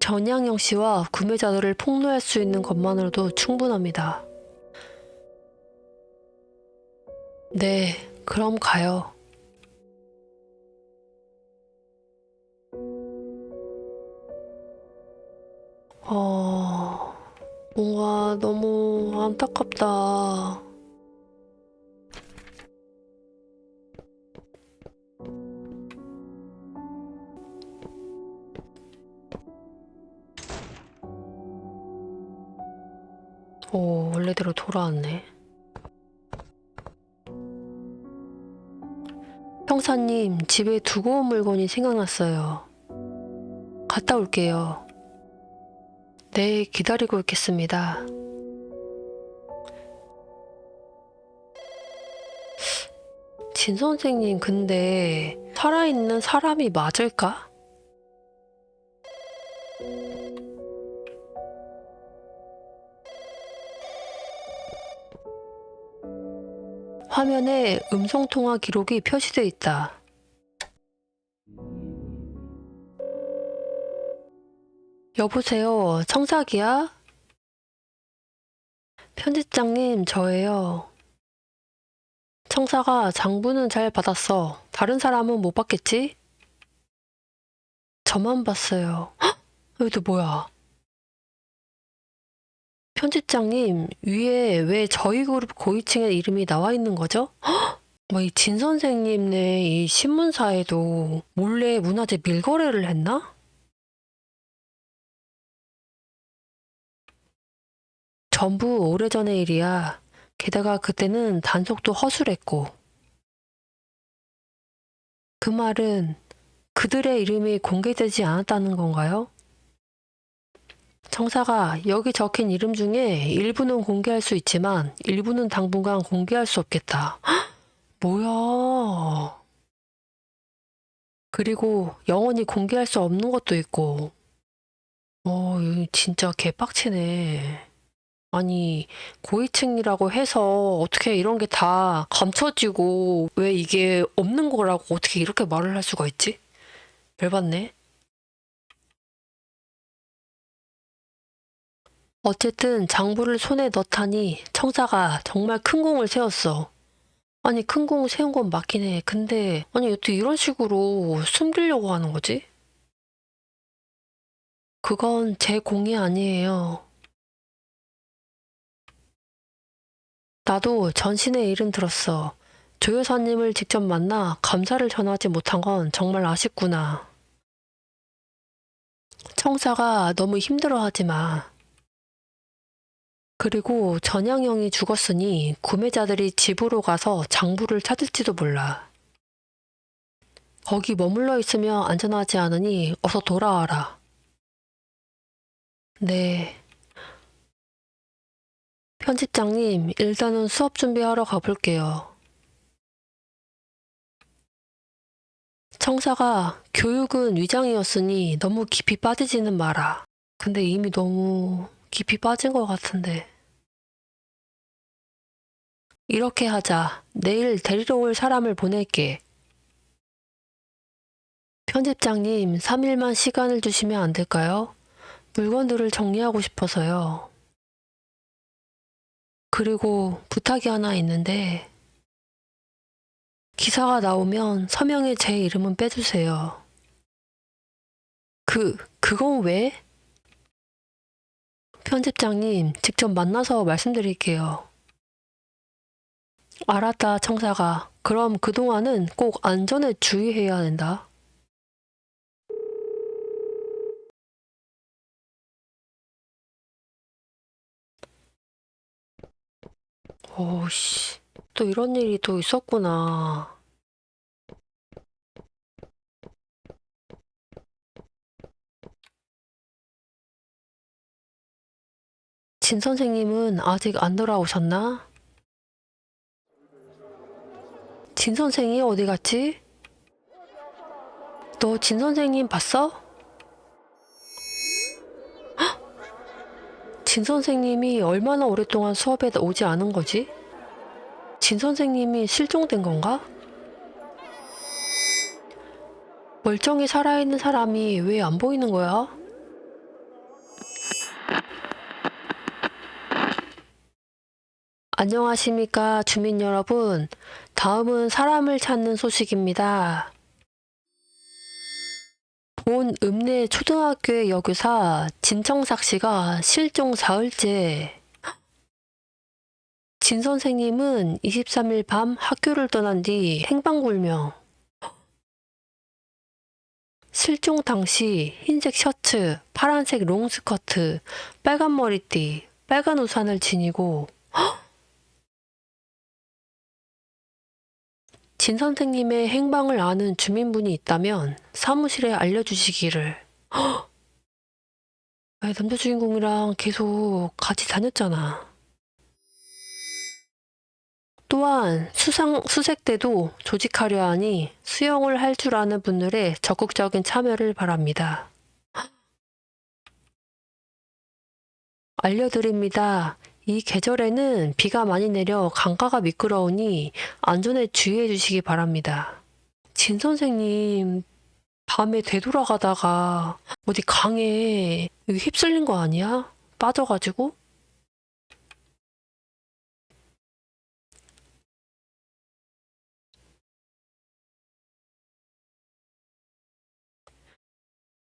전양영 씨와 구매자들을 폭로할 수 있는 것만으로도 충분합니다. 네, 그럼 가요. 뭔가 너무 안타깝다. 원래대로 돌아왔네. 형사님, 집에 두고 온 물건이 생각났어요. 갔다 올게요. 네, 기다리고 있겠습니다. 진 선생님, 근데 살아있는 사람이 맞을까? 화면에 음성통화 기록이 표시돼 있다. 여보세요, 청삭이야? 편집장님, 저예요. 청사가 장부는 잘 받았어. 다른 사람은 못 받겠지? 저만 봤어요. 헉! 여기도 뭐야? 편집장님, 위에 왜 저희 그룹 고위층의 이름이 나와 있는 거죠? 뭐 이 진 선생님네 이 신문사에도 몰래 문화재 밀거래를 했나? 전부 오래전의 일이야. 게다가 그때는 단속도 허술했고. 그 말은 그들의 이름이 공개되지 않았다는 건가요? 청사가 여기 적힌 이름 중에 일부는 공개할 수 있지만 일부는 당분간 공개할 수 없겠다. 뭐야? 그리고 영원히 공개할 수 없는 것도 있고. 이거 진짜 개빡치네. 아니, 고위층이라고 해서 어떻게 이런 게 다 감춰지고 왜 이게 없는 거라고 어떻게 이렇게 말을 할 수가 있지? 열받네. 어쨌든 장부를 손에 넣다니 청사가 정말 큰 공을 세웠어. 아니, 큰 공 세운 건 맞긴 해. 근데, 아니, 어떻게 이런 식으로 숨기려고 하는 거지? 그건 제 공이 아니에요. 나도 전신의 일은 들었어. 조 여사님을 직접 만나 감사를 전하지 못한 건 정말 아쉽구나. 청사가 너무 힘들어하지 마. 그리고 전양형이 죽었으니 구매자들이 집으로 가서 장부를 찾을지도 몰라. 거기 머물러 있으면 안전하지 않으니 어서 돌아와라. 네. 편집장님, 일단은 수업 준비하러 가볼게요. 청사가 교육은 위장이었으니 너무 깊이 빠지지는 마라. 근데 이미 너무 깊이 빠진 것 같은데. 이렇게 하자. 내일 데리러 올 사람을 보낼게. 편집장님, 3일만 시간을 주시면 안 될까요? 물건들을 정리하고 싶어서요. 그리고 부탁이 하나 있는데, 기사가 나오면 서명에 제 이름은 빼주세요. 그건 왜? 편집장님, 직접 만나서 말씀드릴게요. 알았다, 청사가. 그럼 그동안은 꼭 안전에 주의해야 된다. 오씨, 또 이런 일이 또 있었구나. 진 선생님은 아직 안 돌아오셨나? 진 선생이 어디 갔지? 너 진 선생님 봤어? 진 선생님이 얼마나 오랫동안 수업에 오지 않은 거지? 진 선생님이 실종된 건가? 멀쩡히 살아있는 사람이 왜 안 보이는 거야? 안녕하십니까, 주민 여러분. 다음은 사람을 찾는 소식입니다. 본 읍내 초등학교의 여교사 진청삭 씨가 실종 사흘째. 진 선생님은 23일 밤 학교를 떠난 뒤 행방불명. 실종 당시 흰색 셔츠, 파란색 롱스커트, 빨간 머리띠, 빨간 우산을 지니고 진 선생님의 행방을 아는 주민분이 있다면 사무실에 알려주시기를. 왜 남자 주인공이랑 계속 같이 다녔잖아. 또 또한 수색 때도 조직하려 하니 수영을 할 줄 아는 분들의 적극적인 참여를 바랍니다. 알려드립니다. 이 계절에는 비가 많이 내려 강가가 미끄러우니 안전에 주의해 주시기 바랍니다. 진 선생님, 밤에 되돌아가다가 어디 강에 휩쓸린 거 아니야? 빠져가지고?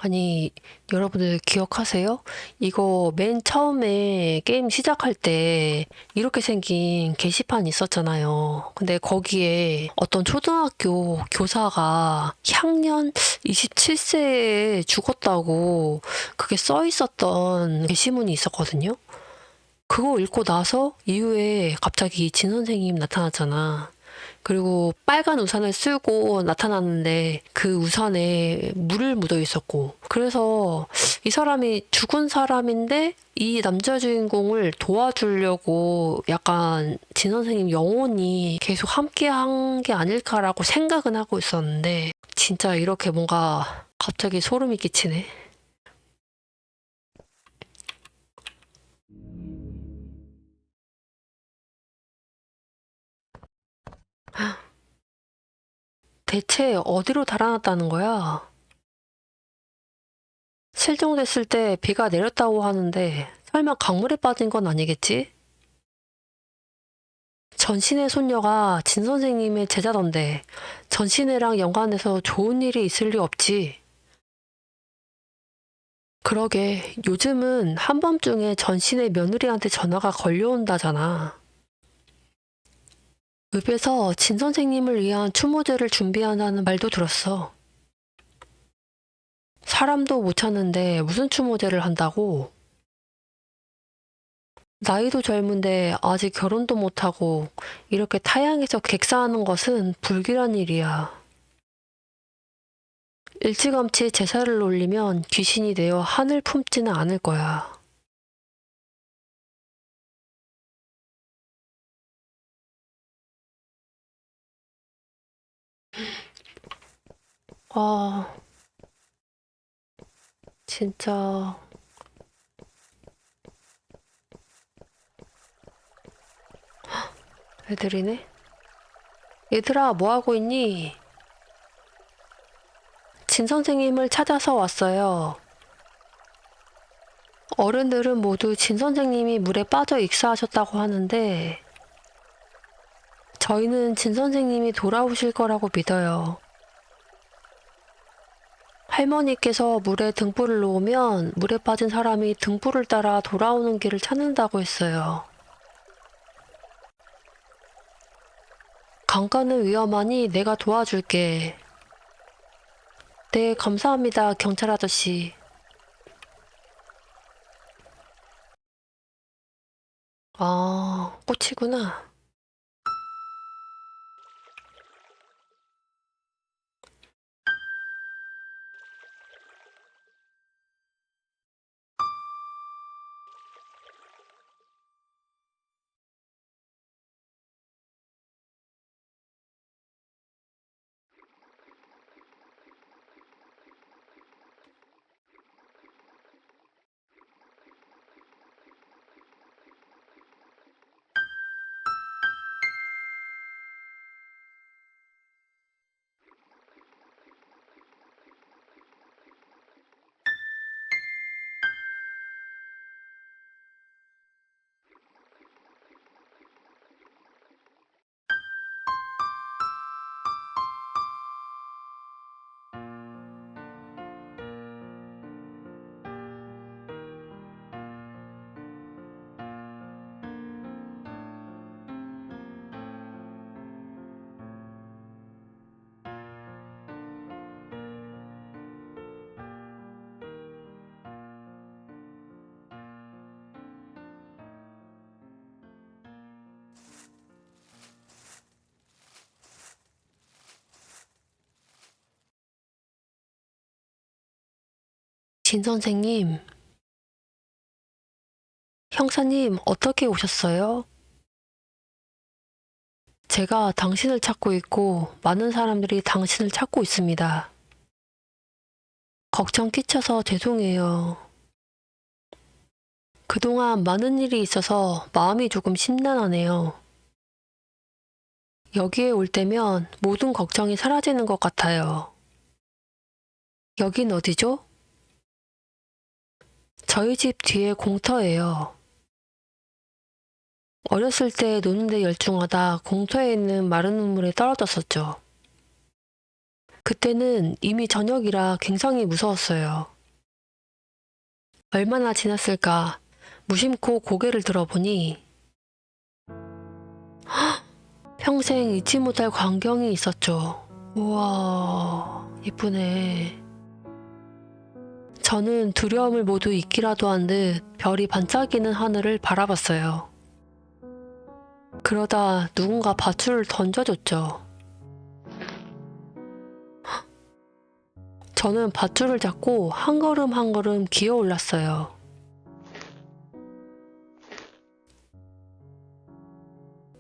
아니, 여러분들 기억하세요? 이거 맨 처음에 게임 시작할 때 이렇게 생긴 게시판 있었잖아요. 근데 거기에 어떤 초등학교 교사가 향년 27세에 죽었다고 그게 써 있었던 게시문이 있었거든요. 그거 읽고 나서 이후에 갑자기 진 선생님 나타났잖아. 그리고 빨간 우산을 쓰고 나타났는데 그 우산에 물을 묻어 있었고. 그래서 이 사람이 죽은 사람인데 이 남자 주인공을 도와주려고 약간 진 선생님 영혼이 계속 함께 한 게 아닐까라고 생각은 하고 있었는데 진짜 이렇게 뭔가 갑자기 소름이 끼치네. 대체 어디로 달아났다는 거야? 실종됐을 때 비가 내렸다고 하는데 설마 강물에 빠진 건 아니겠지? 전신의 손녀가 진 선생님의 제자던데 전신애랑 연관해서 좋은 일이 있을 리 없지. 그러게 요즘은 한밤중에 전신의 며느리한테 전화가 걸려온다잖아. 읍에서 진 선생님을 위한 추모제를 준비한다는 말도 들었어. 사람도 못 찾는데 무슨 추모제를 한다고? 나이도 젊은데 아직 결혼도 못하고 이렇게 타향에서 객사하는 것은 불길한 일이야. 일찌감치 제사를 올리면 귀신이 되어 하늘 품지는 않을 거야. 아, 진짜 애들이네. 얘들아, 뭐 하고 있니? 진 선생님을 찾아서 왔어요. 어른들은 모두 진 선생님이 물에 빠져 익사하셨다고 하는데 저희는 진 선생님이 돌아오실 거라고 믿어요. 할머니께서 물에 등불을 놓으면 물에 빠진 사람이 등불을 따라 돌아오는 길을 찾는다고 했어요. 강가는 위험하니 내가 도와줄게. 네, 감사합니다, 경찰 아저씨. 아, 꽃이구나. 진 선생님, 형사님, 어떻게 오셨어요? 제가 당신을 찾고 있고 많은 사람들이 당신을 찾고 있습니다. 걱정 끼쳐서 죄송해요. 그동안 많은 일이 있어서 마음이 조금 심란하네요. 여기에 올 때면 모든 걱정이 사라지는 것 같아요. 여긴 어디죠? 저희 집 뒤에 공터예요. 어렸을 때 노는데 열중하다 공터에 있는 마른 우물에 떨어졌었죠. 그때는 이미 저녁이라 굉장히 무서웠어요. 얼마나 지났을까 무심코 고개를 들어보니 평생 잊지 못할 광경이 있었죠. 우와, 예쁘네. 저는 두려움을 모두 잊기라도 한 듯 별이 반짝이는 하늘을 바라봤어요. 그러다 누군가 밧줄을 던져줬죠. 저는 밧줄을 잡고 한 걸음 한 걸음 기어 올랐어요.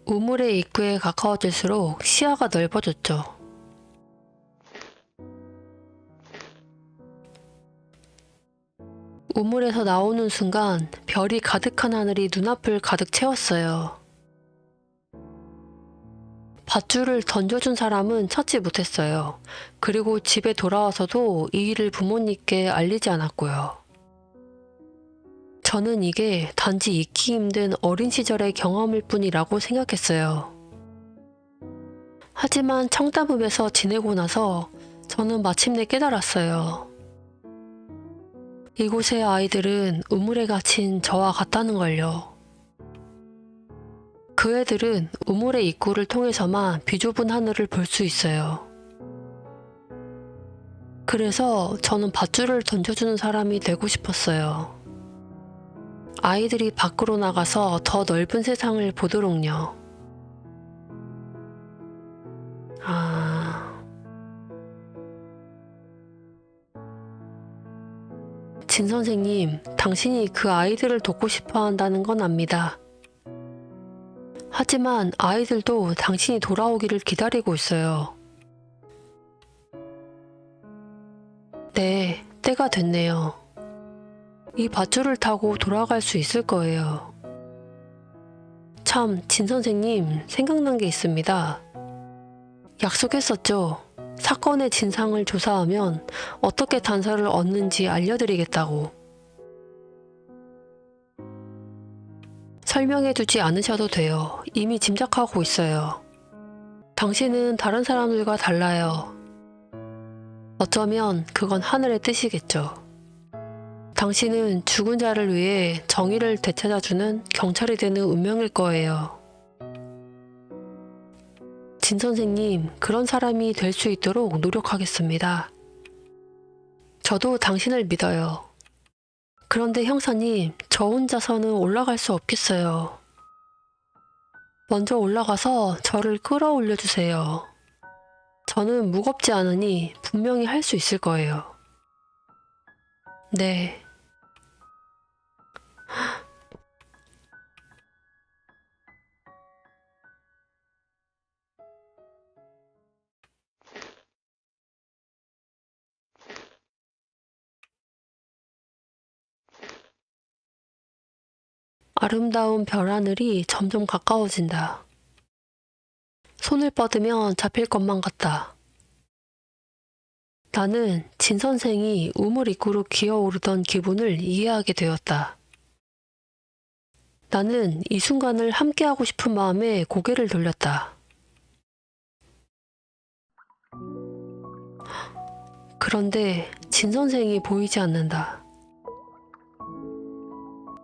우물의 입구에 가까워질수록 시야가 넓어졌죠. 우물에서 나오는 순간 별이 가득한 하늘이 눈앞을 가득 채웠어요. 밧줄을 던져준 사람은 찾지 못했어요. 그리고 집에 돌아와서도 이 일을 부모님께 알리지 않았고요. 저는 이게 단지 잊기 힘든 어린 시절의 경험일 뿐이라고 생각했어요. 하지만 청담읍에서 지내고 나서 저는 마침내 깨달았어요. 이곳의 아이들은 우물에 갇힌 저와 같다는 걸요. 그 애들은 우물의 입구를 통해서만 비좁은 하늘을 볼 수 있어요. 그래서 저는 밧줄을 던져주는 사람이 되고 싶었어요. 아이들이 밖으로 나가서 더 넓은 세상을 보도록요. 진 선생님, 당신이 그 아이들을 돕고 싶어 한다는 건 압니다. 하지만 아이들도 당신이 돌아오기를 기다리고 있어요. 네, 때가 됐네요. 이 밧줄을 타고 돌아갈 수 있을 거예요. 참, 진 선생님, 생각난 게 있습니다. 약속했었죠. 사건의 진상을 조사하면 어떻게 단서를 얻는지 알려드리겠다고. 설명해주지 않으셔도 돼요. 이미 짐작하고 있어요. 당신은 다른 사람들과 달라요. 어쩌면 그건 하늘의 뜻이겠죠. 당신은 죽은 자를 위해 정의를 되찾아주는 경찰이 되는 운명일 거예요. 진 선생님, 그런 사람이 될 수 있도록 노력하겠습니다. 저도 당신을 믿어요. 그런데 형사님, 저 혼자서는 올라갈 수 없겠어요. 먼저 올라가서 저를 끌어올려 주세요. 저는 무겁지 않으니 분명히 할 수 있을 거예요. 네. 아름다운 별하늘이 점점 가까워진다. 손을 뻗으면 잡힐 것만 같다. 나는 진 선생이 우물 입구로 기어오르던 기분을 이해하게 되었다. 나는 이 순간을 함께하고 싶은 마음에 고개를 돌렸다. 그런데 진 선생이 보이지 않는다.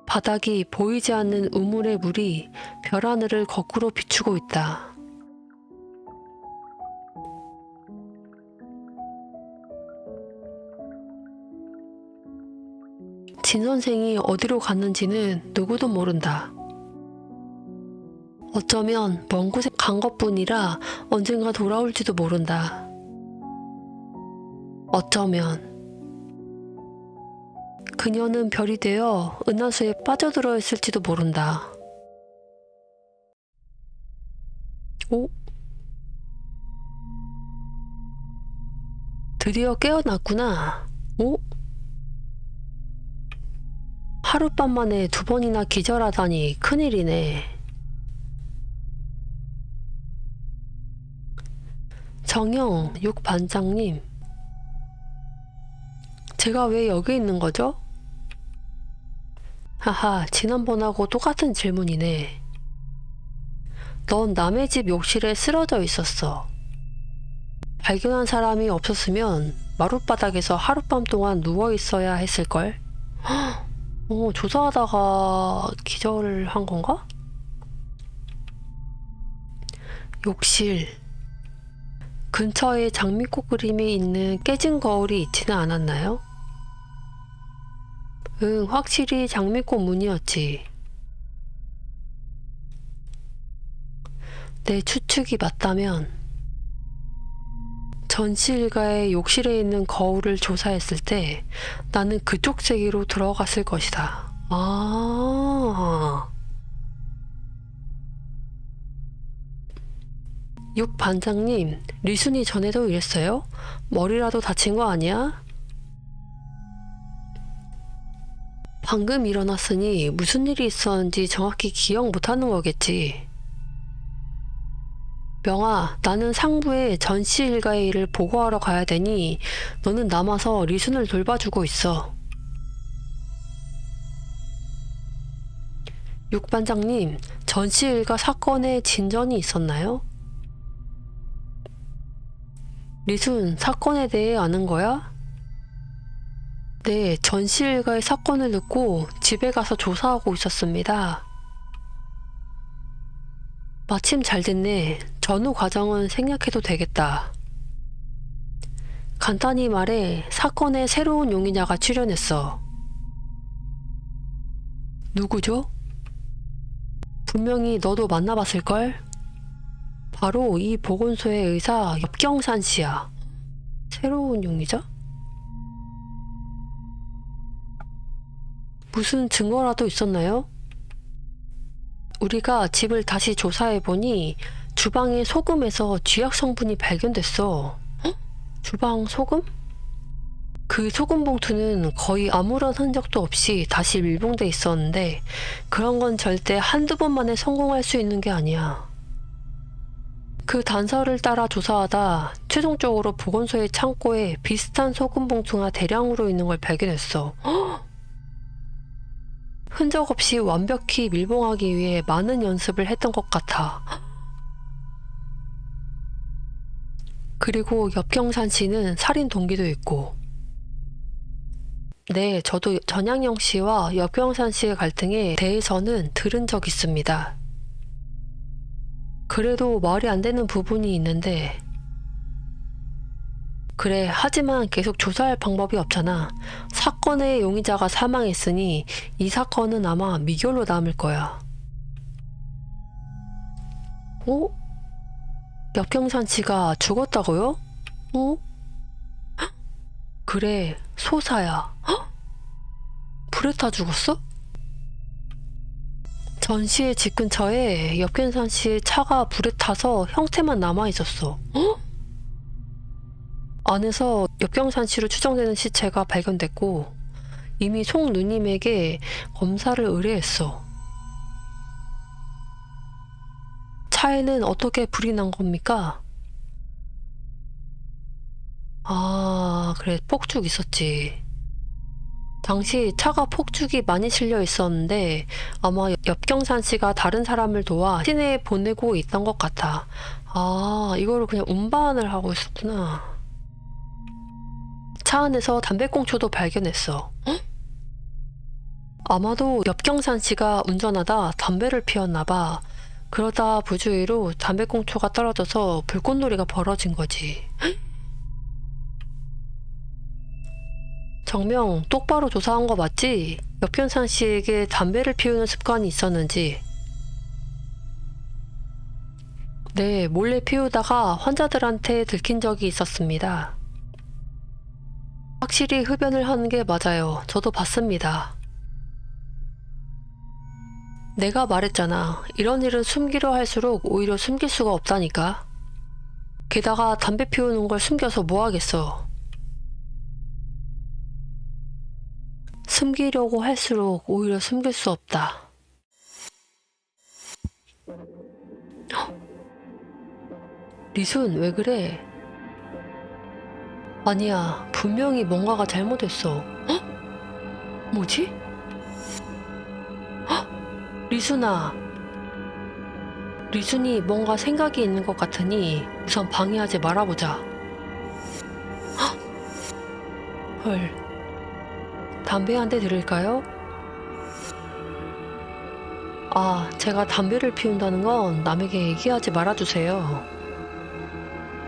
바닥이 보이지 않는 우물의 물이 별하늘을 거꾸로 비추고 있다. 진 선생이 어디로 갔는지는 누구도 모른다. 어쩌면 먼 곳에 간 것뿐이라 언젠가 돌아올지도 모른다. 어쩌면 그녀는 별이 되어 은하수에 빠져들어 있을지도 모른다. 오? 드디어 깨어났구나. 오? 하룻밤 만에 2번이나 기절하다니 큰일이네. 정영, 육 반장님. 제가 왜 여기 있는 거죠? 하하, 지난번하고 똑같은 질문이네. 넌 남의 집 욕실에 쓰러져 있었어. 발견한 사람이 없었으면 마룻바닥에서 하룻밤 동안 누워 있어야 했을걸? 조사하다가 기절을 한 건가? 욕실. 근처에 장미꽃 그림이 있는 깨진 거울이 있지는 않았나요? 응, 확실히 장미꽃 문이었지. 내 추측이 맞다면 전시 일가의 욕실에 있는 거울을 조사했을 때 나는 그쪽 세계로 들어갔을 것이다. 육 반장님, 리순이 전에도 이랬어요? 머리라도 다친 거 아니야? 방금 일어났으니 무슨 일이 있었는지 정확히 기억 못하는 거겠지. 명아, 나는 상부에 전시 일가의 일을 보고하러 가야 되니 너는 남아서 리순을 돌봐주고 있어. 육 반장님, 전시 일가 사건에 진전이 있었나요? 리순, 사건에 대해 아는 거야? 네, 전시 일가의 사건을 듣고 집에 가서 조사하고 있었습니다. 마침 잘 됐네. 전후 과정은 생략해도 되겠다. 간단히 말해 사건에 새로운 용의자가 출연했어. 누구죠? 분명히 너도 만나봤을걸? 바로 이 보건소의 의사 엽경산 씨야. 새로운 용의자? 무슨 증거라도 있었나요? 우리가 집을 다시 조사해보니 주방의 소금에서 쥐약 성분이 발견됐어. 주방 소금? 그 소금 봉투는 거의 아무런 흔적도 없이 다시 밀봉돼 있었는데 그런 건 절대 한두 번 만에 성공할 수 있는 게 아니야. 그 단서를 따라 조사하다 최종적으로 보건소의 창고에 비슷한 소금 봉투가 대량으로 있는 걸 발견했어. 흔적 없이 완벽히 밀봉하기 위해 많은 연습을 했던 것 같아. 그리고 엽경산 씨는 살인 동기도 있고. 네, 저도 전양영 씨와 엽경산 씨의 갈등에 대해서는 들은 적 있습니다. 그래도 말이 안 되는 부분이 있는데 그래, 하지만 계속 조사할 방법이 없잖아. 사건의 용의자가 사망했으니 이 사건은 아마 미결로 남을 거야. 어? 엽경산 씨가 죽었다고요? 어? 그래, 소사야. 불에 타 죽었어? 전시의 집 근처에 엽경산 씨의 차가 불에 타서 형태만 남아 있었어. 안에서 엽경산 씨로 추정되는 시체가 발견됐고 이미 송 누님에게 검사를 의뢰했어. 차에는 어떻게 불이 난 겁니까? 아, 그래, 폭죽 있었지. 당시 차가 폭죽이 많이 실려 있었는데 아마 엽경산 씨가 다른 사람을 도와 시내에 보내고 있던 것 같아. 아, 이거를 그냥 운반을 하고 있었구나. 차 안에서 담배꽁초도 발견했어. 헉? 아마도 엽경산 씨가 운전하다 담배를 피웠나 봐. 그러다 부주의로 담배꽁초가 떨어져서 불꽃놀이가 벌어진 거지. 정명, 똑바로 조사한 거 맞지? 엽견산 씨에게 담배를 피우는 습관이 있었는지. 네, 몰래 피우다가 환자들한테 들킨 적이 있었습니다. 확실히 흡연을 하는 게 맞아요. 저도 봤습니다. 내가 말했잖아. 이런 일은 숨기려 할수록 오히려 숨길 수가 없다니까. 게다가 담배 피우는 걸 숨겨서 뭐 하겠어. 숨기려고 할수록 오히려 숨길 수 없다. 리순, 왜 그래? 아니야, 분명히 뭔가가 잘못했어. 뭐지? 리순아. 리순이 뭔가 생각이 있는 것 같으니 우선 방해하지 말아보자. 헐. 담배 한 대 드릴까요? 아, 제가 담배를 피운다는 건 남에게 얘기하지 말아주세요.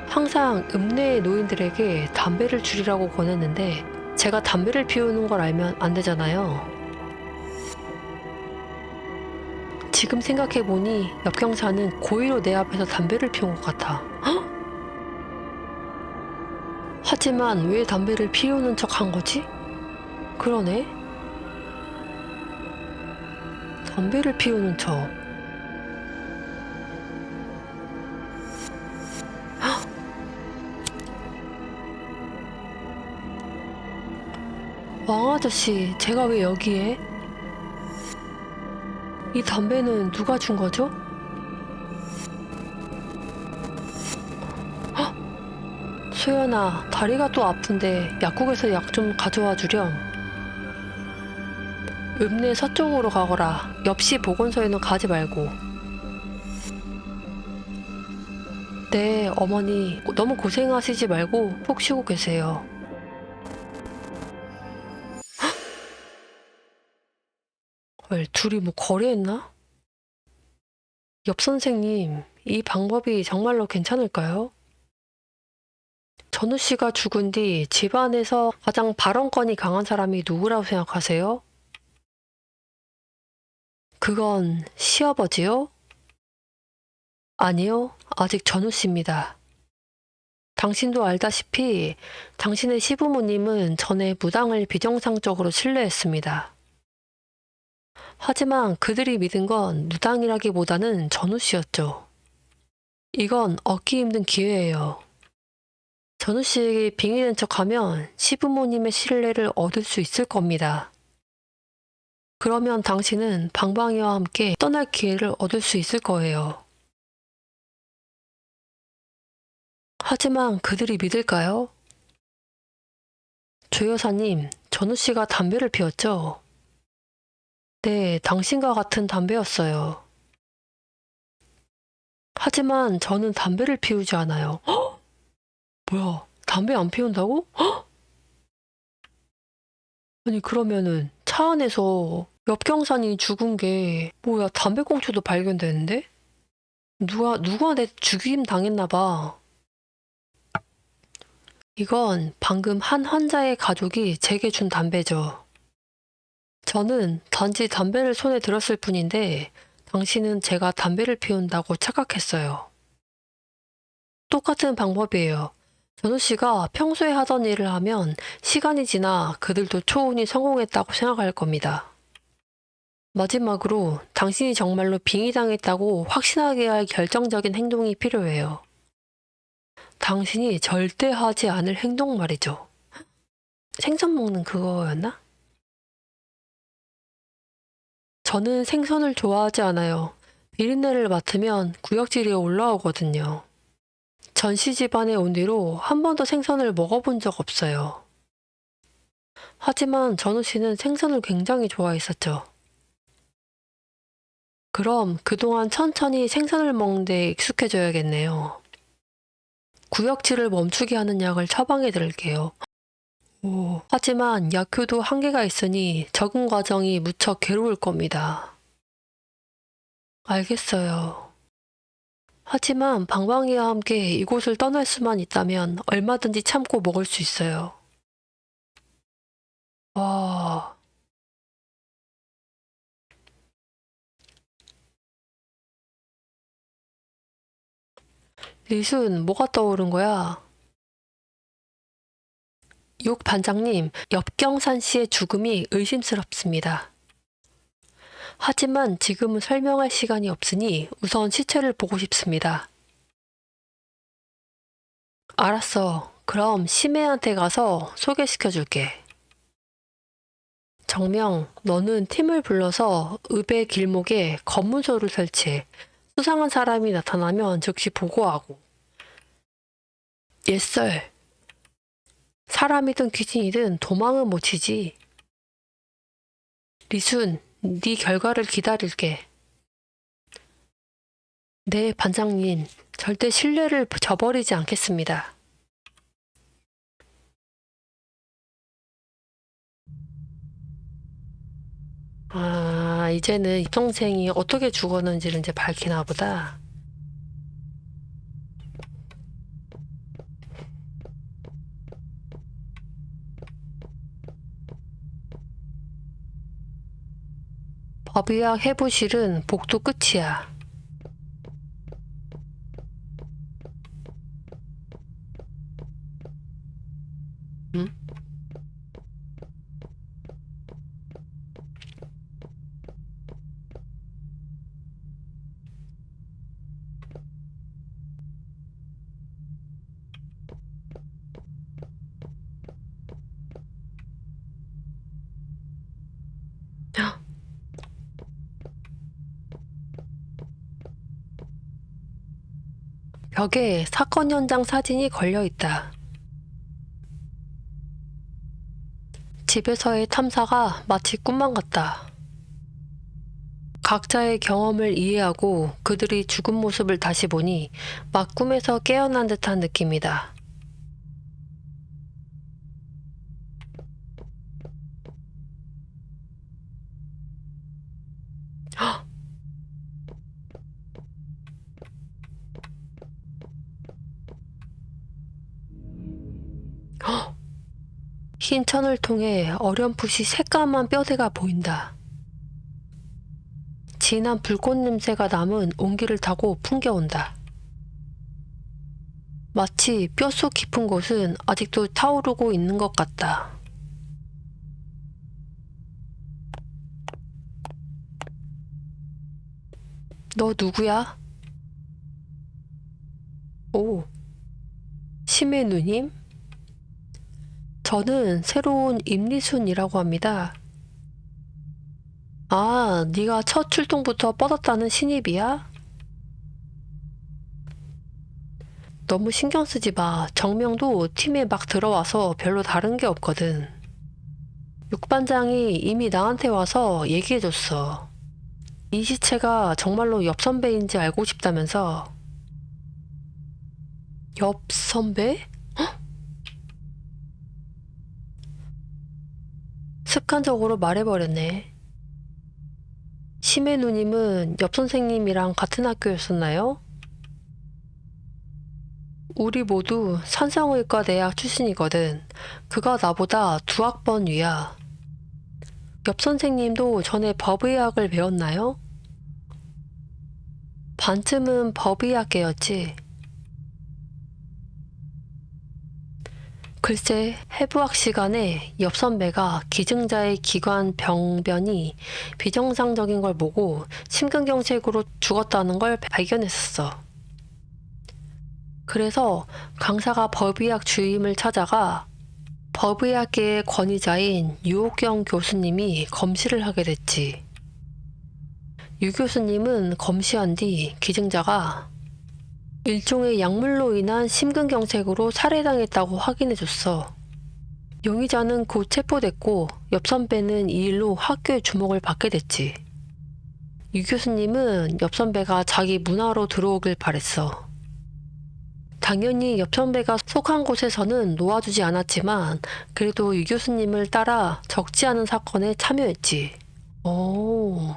항상 읍내의 노인들에게 담배를 줄이라고 권했는데 제가 담배를 피우는 걸 알면 안 되잖아요. 지금 생각해보니 역경사는 고의로 내 앞에서 담배를 피운 것 같아. 하지만 왜 담배를 피우는 척 한 거지? 그러네. 담배를 피우는 척. 왕 아저씨, 제가 왜 여기에? 이 담배는 누가 준 거죠? 소연아, 다리가 또 아픈데 약국에서 약 좀 가져와 주렴. 읍내 서쪽으로 가거라. 옆시 보건소에는 가지 말고. 네, 어머니, 너무 고생하시지 말고 푹 쉬고 계세요. 헐, 둘이 뭐 거래했나? 옆 선생님, 이 방법이 정말로 괜찮을까요? 전우 씨가 죽은 뒤 집안에서 가장 발언권이 강한 사람이 누구라고 생각하세요? 그건 시아버지요? 아니요, 아직 전우 씨입니다. 당신도 알다시피 당신의 시부모님은 전에 무당을 비정상적으로 신뢰했습니다. 하지만 그들이 믿은 건 무당이라기보다는 전우 씨였죠. 이건 얻기 힘든 기회예요. 전우 씨에게 빙의된 척하면 시부모님의 신뢰를 얻을 수 있을 겁니다. 그러면 당신은 방방이와 함께 떠날 기회를 얻을 수 있을 거예요. 하지만 그들이 믿을까요? 조 여사님, 전우 씨가 담배를 피웠죠? 네, 당신과 같은 담배였어요. 하지만 저는 담배를 피우지 않아요. 헉! 뭐야, 담배 안 피운다고? 헉! 아니, 그러면은 차 안에서 엽경산이 죽은 게 뭐야, 담배꽁초도 발견되는데? 누가 내 죽임 당했나 봐. 이건 방금 한 환자의 가족이 제게 준 담배죠. 저는 단지 담배를 손에 들었을 뿐인데 당신은 제가 담배를 피운다고 착각했어요. 똑같은 방법이에요. 전우 씨가 평소에 하던 일을 하면 시간이 지나 그들도 초운이 성공했다고 생각할 겁니다. 마지막으로 당신이 정말로 빙의당했다고 확신하게 할 결정적인 행동이 필요해요. 당신이 절대 하지 않을 행동 말이죠. 생선 먹는 그거였나? 저는 생선을 좋아하지 않아요. 비린내를 맡으면 구역질이 올라오거든요. 전씨 집안에 온 뒤로 한 번도 생선을 먹어본 적 없어요. 하지만 전우 씨는 생선을 굉장히 좋아했었죠. 그럼 그동안 천천히 생선을 먹는 데 익숙해져야겠네요. 구역질을 멈추게 하는 약을 처방해 드릴게요. 오, 하지만 약효도 한계가 있으니 적응 과정이 무척 괴로울 겁니다. 알겠어요. 하지만 방방이와 함께 이곳을 떠날 수만 있다면 얼마든지 참고 먹을 수 있어요. 와, 리순, 뭐가 떠오른 거야? 육 반장님, 엽경산 씨의 죽음이 의심스럽습니다. 하지만 지금은 설명할 시간이 없으니 우선 시체를 보고 싶습니다. 알았어. 그럼 심해한테 가서 소개시켜 줄게. 정명, 너는 팀을 불러서 읍의 길목에 검문소를 설치해. 수상한 사람이 나타나면 즉시 보고하고. 옛설. 사람이든 귀신이든 도망은 못 치지. 리순, 네 결과를 기다릴게. 네, 반장님. 절대 신뢰를 저버리지 않겠습니다. 아, 이제는 입동생이 어떻게 죽었는지를 이제 밝히나 보다. 법의학 해부실은 복도 끝이야. 응? 헉, 벽에 사건 현장 사진이 걸려 있다. 집에서의 탐사가 마치 꿈만 같다. 각자의 경험을 이해하고 그들이 죽은 모습을 다시 보니 막 꿈에서 깨어난 듯한 느낌이다. 헉, 헉, 흰 천을 통해 어렴풋이 새까만 뼈대가 보인다. 진한 불꽃 냄새가 남은 온기를 타고 풍겨온다. 마치 뼛속 깊은 곳은 아직도 타오르고 있는 것 같다. 너 누구야? 오, 심해 누님? 저는 새로운 임리순이라고 합니다. 아, 네가 첫 출동부터 뻗었다는 신입이야? 너무 신경 쓰지 마. 정명도 팀에 막 들어와서 별로 다른 게 없거든. 육반장이 이미 나한테 와서 얘기해줬어. 이 시체가 정말로 옆 선배인지 알고 싶다면서. 옆 선배? 습관적으로 말해버렸네. 심해 누님은 옆 선생님이랑 같은 학교였었나요? 우리 모두 산성의과 대학 출신이거든. 그가 나보다 2학번 위야. 옆 선생님도 전에 법의학을 배웠나요? 반쯤은 법의학계였지. 글쎄, 해부학 시간에 옆 선배가 기증자의 기관 병변이 비정상적인 걸 보고 심근경색으로 죽었다는 걸 발견했었어. 그래서 강사가 법의학 주임을 찾아가 법의학계의 권위자인 유옥경 교수님이 검시를 하게 됐지. 유 교수님은 검시한 뒤 기증자가 일종의 약물로 인한 심근경색으로 살해당했다고 확인해줬어. 용의자는 곧 체포됐고 옆 선배는 이 일로 학교의 주목을 받게 됐지. 유 교수님은 옆 선배가 자기 문화로 들어오길 바랬어. 당연히 옆 선배가 속한 곳에서는 놓아주지 않았지만 그래도 유 교수님을 따라 적지 않은 사건에 참여했지. 오.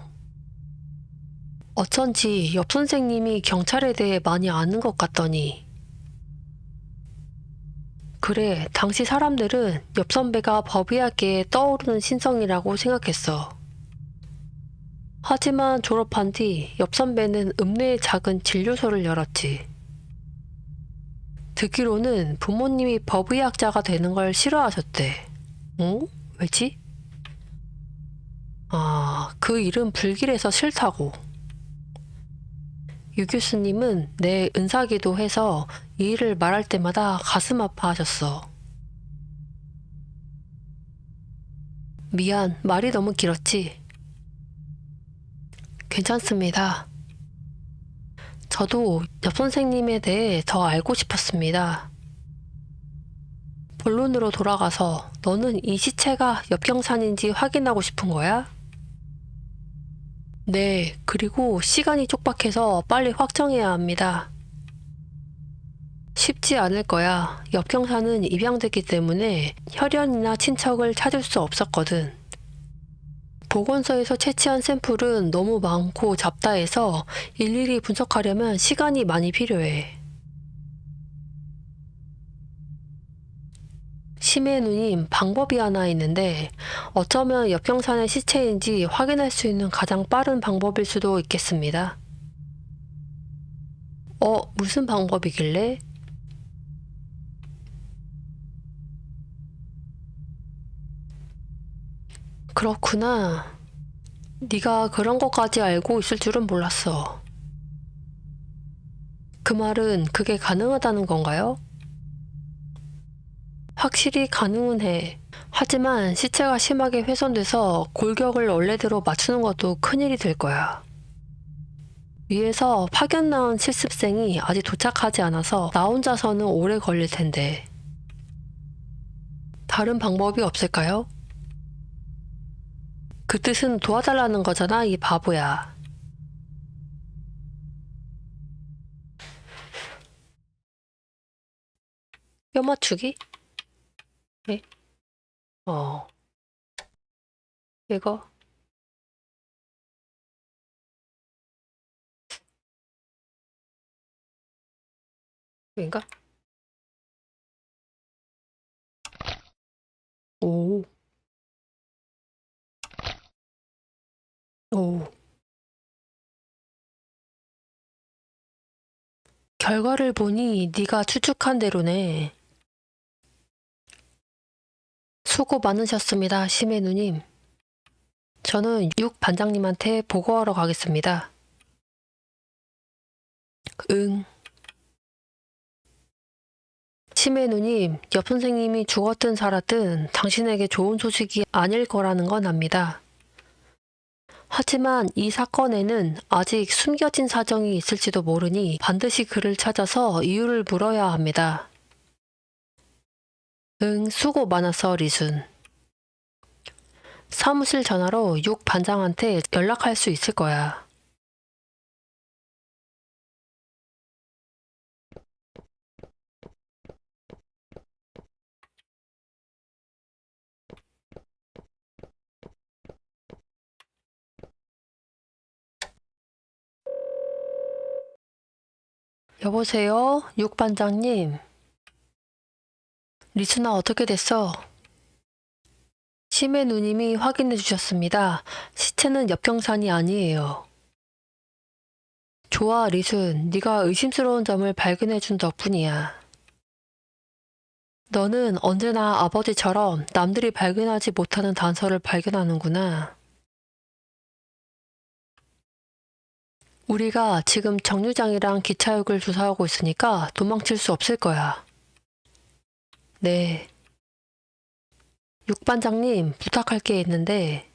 어쩐지 옆 선생님이 경찰에 대해 많이 아는 것 같더니. 그래, 당시 사람들은 옆 선배가 법의학계에 떠오르는 신성이라고 생각했어. 하지만 졸업한 뒤 옆 선배는 읍내의 작은 진료소를 열었지. 듣기로는 부모님이 법의학자가 되는 걸 싫어하셨대. 응? 왜지? 아, 그 일은 불길해서 싫다고. 유 교수님은 내 은사기도 해서 이 일을 말할 때마다 가슴 아파하셨어. 미안, 말이 너무 길었지. 괜찮습니다. 저도 옆 선생님에 대해 더 알고 싶었습니다. 본론으로 돌아가서 너는 이 시체가 엽경산인지 확인하고 싶은 거야? 네, 그리고 시간이 촉박해서 빨리 확정해야 합니다. 쉽지 않을 거야. 엽경산은 입양됐기 때문에 혈연이나 친척을 찾을 수 없었거든. 보건소에서 채취한 샘플은 너무 많고 잡다해서 일일이 분석하려면 시간이 많이 필요해. 심해 누님, 방법이 하나 있는데 어쩌면 엽경산의 시체인지 확인할 수 있는 가장 빠른 방법일 수도 있겠습니다. 무슨 방법이길래? 그렇구나. 네가 그런 것까지 알고 있을 줄은 몰랐어. 그 말은 그게 가능하다는 건가요? 확실히 가능은 해. 하지만 시체가 심하게 훼손돼서 골격을 원래대로 맞추는 것도 큰일이 될 거야. 위에서 파견 나온 실습생이 아직 도착하지 않아서 나 혼자서는 오래 걸릴 텐데. 다른 방법이 없을까요? 그 뜻은 도와달라는 거잖아, 이 바보야. 뼈 맞추기? 네? 어, 이거? 인가? 오, 오. 결과를 보니 네가 추측한 대로네. 수고 많으셨습니다, 심해 누님. 저는 육 반장님한테 보고하러 가겠습니다. 응. 심해 누님, 옆 선생님이 죽었든 살았든 당신에게 좋은 소식이 아닐 거라는 건 압니다. 하지만 이 사건에는 아직 숨겨진 사정이 있을지도 모르니 반드시 그를 찾아서 이유를 물어야 합니다. 응, 수고 많았어, 리순. 사무실 전화로 육 반장한테 연락할 수 있을 거야. 여보세요? 육 반장님. 리순아 어떻게 됐어? 심해 누님이 확인해 주셨습니다. 시체는 엽경산이 아니에요. 좋아, 리순. 네가 의심스러운 점을 발견해 준 덕분이야. 너는 언제나 아버지처럼 남들이 발견하지 못하는 단서를 발견하는구나. 우리가 지금 정류장이랑 기차역을 조사하고 있으니까 도망칠 수 없을 거야. 네. 육반장님, 부탁할 게 있는데,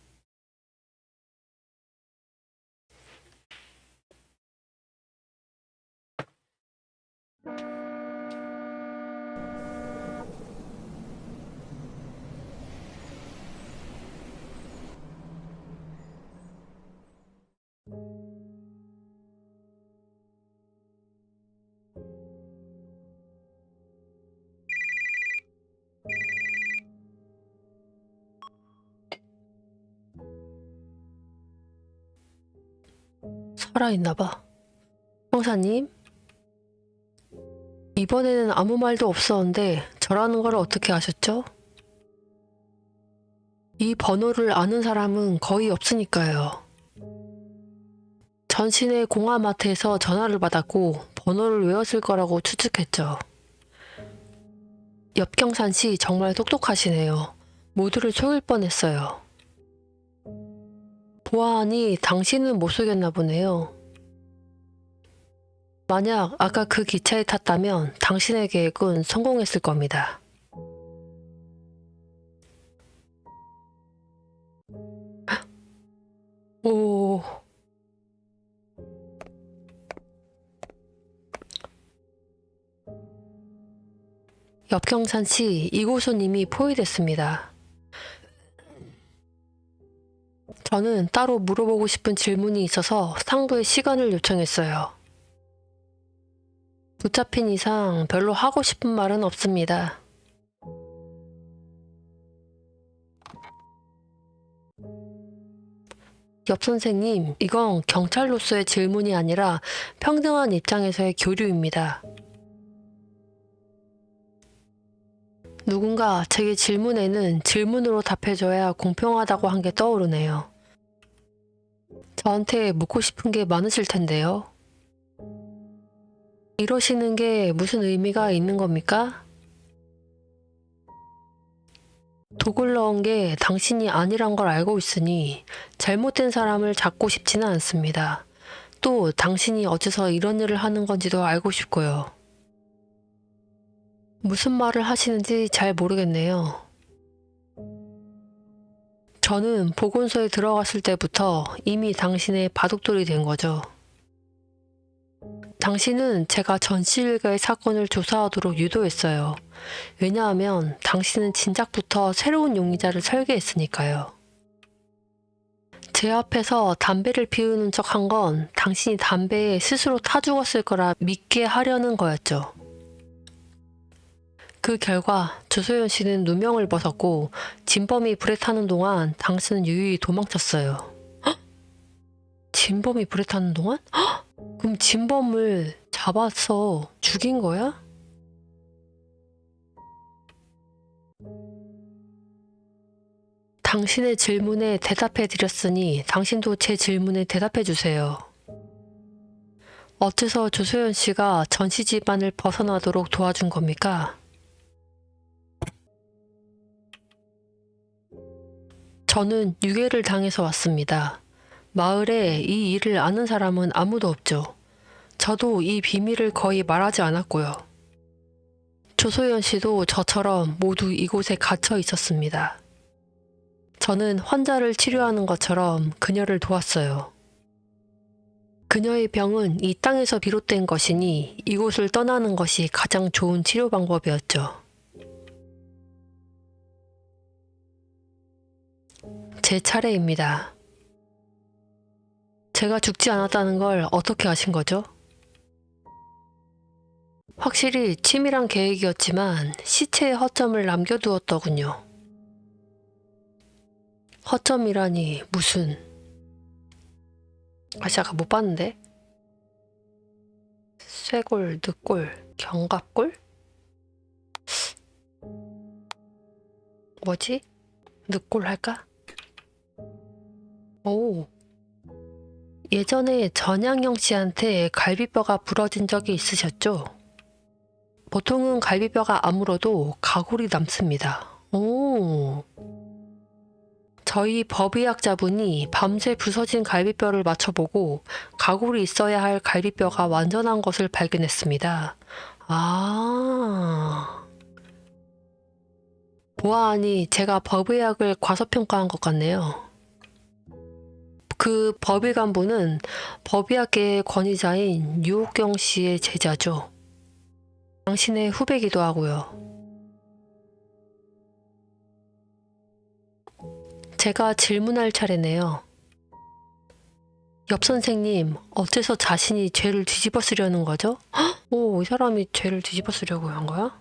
살아있나 봐. 형사님, 이번에는 아무 말도 없었는데 저라는 걸 어떻게 아셨죠? 이 번호를 아는 사람은 거의 없으니까요. 전신의 공화마트에서 전화를 받았고 번호를 외웠을 거라고 추측했죠. 엽경산 씨 정말 똑똑하시네요. 모두를 속일 뻔했어요. 보아하니 당신은 못 속였나 보네요. 만약 아까 그 기차에 탔다면 당신의 계획은 성공했을 겁니다. 오, 엽경산시 이고수님이 포위됐습니다. 저는 따로 물어보고 싶은 질문이 있어서 상부에 시간을 요청했어요. 붙잡힌 이상 별로 하고 싶은 말은 없습니다. 옆 선생님, 이건 경찰로서의 질문이 아니라 평등한 입장에서의 교류입니다. 누군가 제게 질문에는 질문으로 답해줘야 공평하다고 한 게 떠오르네요. 저한테 묻고 싶은 게 많으실 텐데요. 이러시는 게 무슨 의미가 있는 겁니까? 독을 넣은 게 당신이 아니란 걸 알고 있으니 잘못된 사람을 잡고 싶지는 않습니다. 또 당신이 어째서 이런 일을 하는 건지도 알고 싶고요. 무슨 말을 하시는지 잘 모르겠네요. 저는 보건소에 들어갔을 때부터 이미 당신의 바둑돌이 된 거죠. 당신은 제가 전시 일가의 사건을 조사하도록 유도했어요. 왜냐하면 당신은 진작부터 새로운 용의자를 설계했으니까요. 제 앞에서 담배를 피우는 척 한 건 당신이 담배에 스스로 타 죽었을 거라 믿게 하려는 거였죠. 그 결과 조소연 씨는 누명을 벗었고 진범이 불에 타는 동안 당신은 유유히 도망쳤어요. 헉? 진범이 불에 타는 동안? 헉? 그럼 진범을 잡아서 죽인 거야? 당신의 질문에 대답해 드렸으니 당신도 제 질문에 대답해 주세요. 어째서 조소연 씨가 전시 집안을 벗어나도록 도와준 겁니까? 저는 유괴를 당해서 왔습니다. 마을에 이 일을 아는 사람은 아무도 없죠. 저도 이 비밀을 거의 말하지 않았고요. 조소연 씨도 저처럼 모두 이곳에 갇혀 있었습니다. 저는 환자를 치료하는 것처럼 그녀를 도왔어요. 그녀의 병은 이 땅에서 비롯된 것이니 이곳을 떠나는 것이 가장 좋은 치료 방법이었죠. 제 차례입니다. 제가 죽지 않았다는 걸 어떻게 아신 거죠? 확실히 치밀한 계획이었지만 시체에 허점을 남겨두었더군요. 허점이라니 무슨... 아까 못 봤는데? 쇄골, 늑골, 견갑골? 뭐지? 늑골 할까? 오. 예전에 전양영 씨한테 갈비뼈가 부러진 적이 있으셨죠? 보통은 갈비뼈가 아물어도 가골이 남습니다. 오. 저희 법의학자분이 밤새 부서진 갈비뼈를 맞춰보고 가골이 있어야 할 갈비뼈가 완전한 것을 발견했습니다. 아. 보아하니 제가 법의학을 과소평가한 것 같네요. 그 법의관분은 법의학계의 권위자인 유옥경 씨의 제자죠. 당신의 후배기도 하고요. 제가 질문할 차례네요. 옆 선생님, 어째서 자신이 죄를 뒤집어 쓰려는 거죠? 헉! 오, 이 사람이 죄를 뒤집어 쓰려고 한 거야?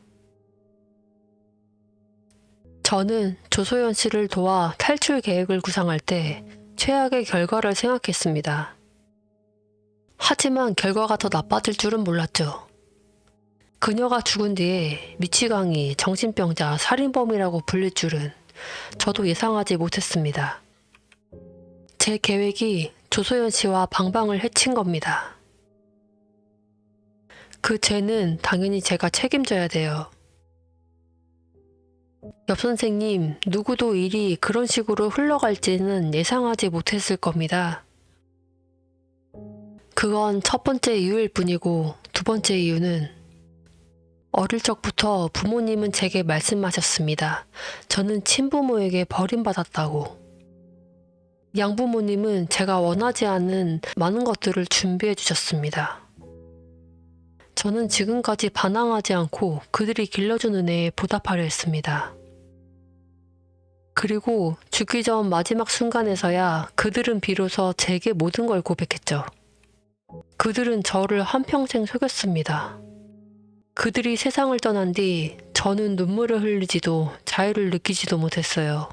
저는 조소연 씨를 도와 탈출 계획을 구상할 때 최악의 결과를 생각했습니다. 하지만 결과가 더 나빠질 줄은 몰랐죠. 그녀가 죽은 뒤에 미치광이 정신병자 살인범이라고 불릴 줄은 저도 예상하지 못했습니다. 제 계획이 조소연 씨와 방방을 해친 겁니다. 그 죄는 당연히 제가 책임져야 돼요. 옆 선생님, 누구도 일이 그런 식으로 흘러갈지는 예상하지 못했을 겁니다. 그건 첫 번째 이유일 뿐이고, 두 번째 이유는 어릴 적부터 부모님은 제게 말씀하셨습니다. 저는 친부모에게 버림받았다고. 양부모님은 제가 원하지 않은 많은 것들을 준비해 주셨습니다. 저는 지금까지 반항하지 않고 그들이 길러준 은혜에 보답하려 했습니다. 그리고 죽기 전 마지막 순간에서야 그들은 비로소 제게 모든 걸 고백했죠. 그들은 저를 한평생 속였습니다. 그들이 세상을 떠난 뒤 저는 눈물을 흘리지도 자유를 느끼지도 못했어요.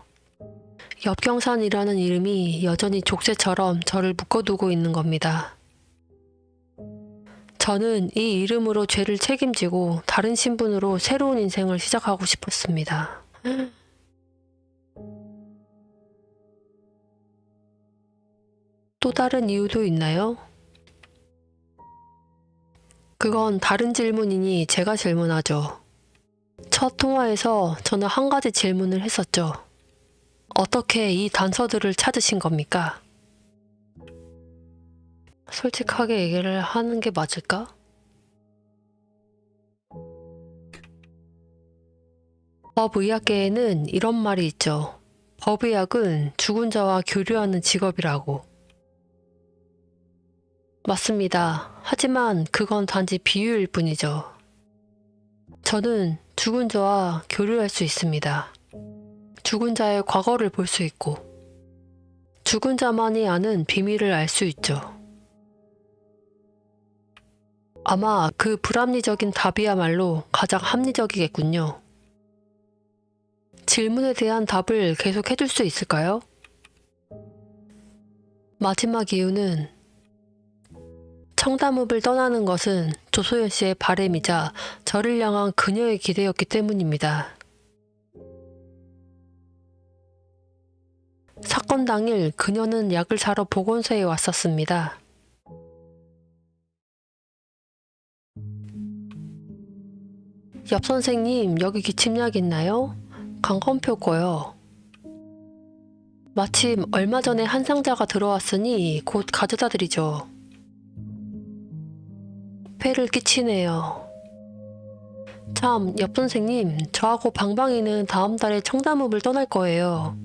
엽경산이라는 이름이 여전히 족쇄처럼 저를 묶어두고 있는 겁니다. 저는 이 이름으로 죄를 책임지고 다른 신분으로 새로운 인생을 시작하고 싶었습니다. 또 다른 이유도 있나요? 그건 다른 질문이니 제가 질문하죠. 첫 통화에서 저는 한 가지 질문을 했었죠. 어떻게 이 단서들을 찾으신 겁니까? 솔직하게 얘기를 하는 게 맞을까? 법의학계에는 이런 말이 있죠. 법의학은 죽은 자와 교류하는 직업이라고. 맞습니다. 하지만 그건 단지 비유일 뿐이죠. 저는 죽은 자와 교류할 수 있습니다. 죽은 자의 과거를 볼 수 있고, 죽은 자만이 아는 비밀을 알 수 있죠. 아마 그 불합리적인 답이야말로 가장 합리적이겠군요. 질문에 대한 답을 계속 해줄 수 있을까요? 마지막 이유는 청담읍을 떠나는 것은 조소연 씨의 바램이자 저를 향한 그녀의 기대였기 때문입니다. 사건 당일 그녀는 약을 사러 보건소에 왔었습니다. 옆 선생님, 여기 기침약 있나요? 강건표 거요. 마침 얼마 전에 한 상자가 들어왔으니 곧 가져다 드리죠. 폐를 끼치네요. 참, 옆 선생님, 저하고 방방이는 다음 달에 청담읍을 떠날 거예요.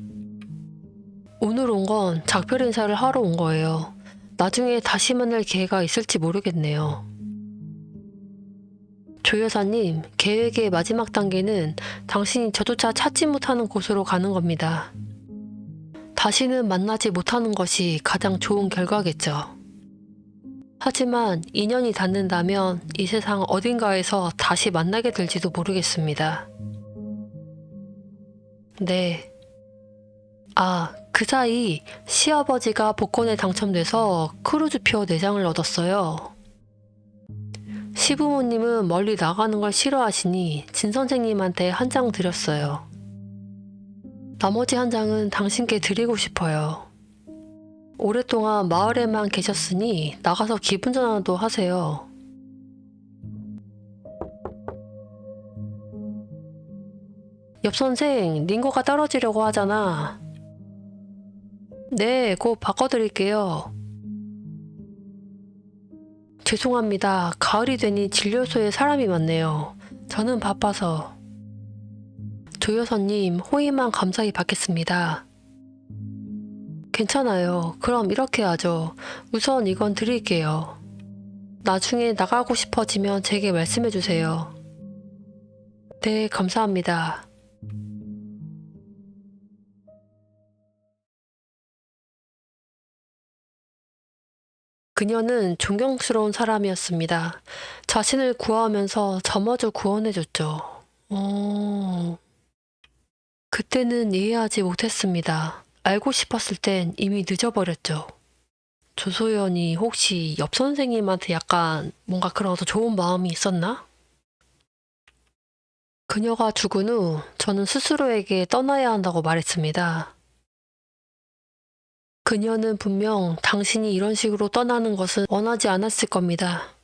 오늘 온 건 작별 인사를 하러 온 거예요. 나중에 다시 만날 기회가 있을지 모르겠네요. 조 여사님, 계획의 마지막 단계는 당신이 저조차 찾지 못하는 곳으로 가는 겁니다. 다시는 만나지 못하는 것이 가장 좋은 결과겠죠. 하지만 인연이 닿는다면 이 세상 어딘가에서 다시 만나게 될지도 모르겠습니다. 네. 아, 그 사이 시아버지가 복권에 당첨돼서 크루즈표 4장을 얻었어요. 시부모님은 멀리 나가는 걸 싫어하시니 진 선생님한테 한 장 드렸어요. 나머지 한 장은 당신께 드리고 싶어요. 오랫동안 마을에만 계셨으니 나가서 기분 전환도 하세요. 옆 선생, 링거가 떨어지려고 하잖아. 네, 곧 바꿔드릴게요. 죄송합니다. 가을이 되니 진료소에 사람이 많네요. 저는 바빠서. 조 여사님, 호의만 감사히 받겠습니다. 괜찮아요. 그럼 이렇게 하죠. 우선 이건 드릴게요. 나중에 나가고 싶어지면 제게 말씀해 주세요. 네, 감사합니다. 그녀는 존경스러운 사람이었습니다. 자신을 구하면서 저마저 구원해줬죠. 그때는 이해하지 못했습니다. 알고 싶었을 땐 이미 늦어버렸죠. 조소연이 혹시 옆 선생님한테 약간 뭔가 그런 더 좋은 마음이 있었나? 그녀가 죽은 후 저는 스스로에게 떠나야 한다고 말했습니다. 그녀는 분명 당신이 이런 식으로 떠나는 것은 원하지 않았을 겁니다.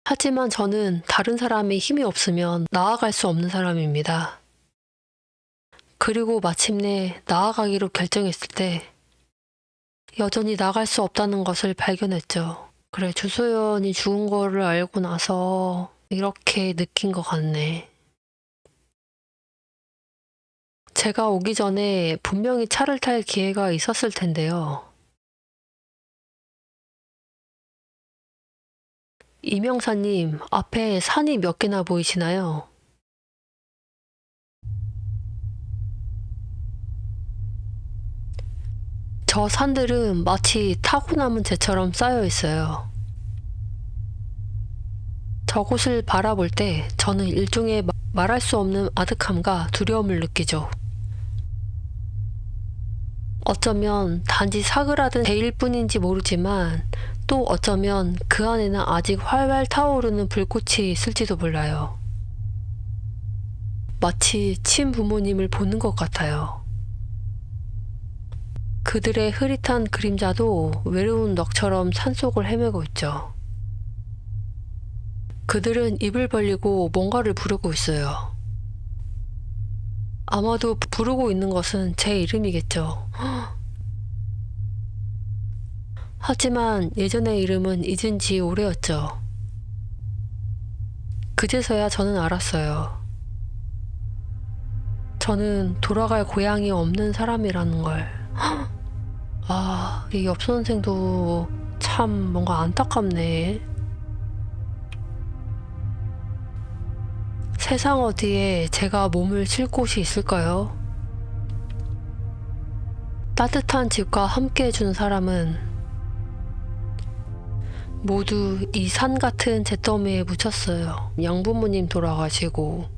하지만 저는 다른 사람의 힘이 없으면 나아갈 수 없는 사람입니다. 그리고 마침내 나아가기로 결정했을 때 여전히 나갈 수 없다는 것을 발견했죠. 그래, 주소연이 죽은 거를 알고 나서 이렇게 느낀 것 같네. 제가 오기 전에 분명히 차를 탈 기회가 있었을 텐데요. 이명사님, 앞에 산이 몇 개나 보이시나요? 저 산들은 마치 타고남은 재처럼 쌓여 있어요. 저곳을 바라볼 때 저는 일종의 말할 수 없는 아득함과 두려움을 느끼죠. 어쩌면 단지 사그라든 배일 뿐인지 모르지만 또 어쩌면 그 안에는 아직 활활 타오르는 불꽃이 있을지도 몰라요. 마치 친부모님을 보는 것 같아요. 그들의 흐릿한 그림자도 외로운 넋처럼 산속을 헤매고 있죠. 그들은 입을 벌리고 뭔가를 부르고 있어요. 아마도 부르고 있는 것은 제 이름이겠죠. 하지만 예전의 이름은 잊은 지 오래였죠. 그제서야 저는 알았어요. 저는 돌아갈 고향이 없는 사람이라는 걸. 아, 이 옆 선생도 참 뭔가 안타깝네. 세상 어디에 제가 몸을 쉴 곳이 있을까요? 따뜻한 집과 함께 해준 사람은 모두 이 산 같은 잿더미에 묻혔어요. 양부모님 돌아가시고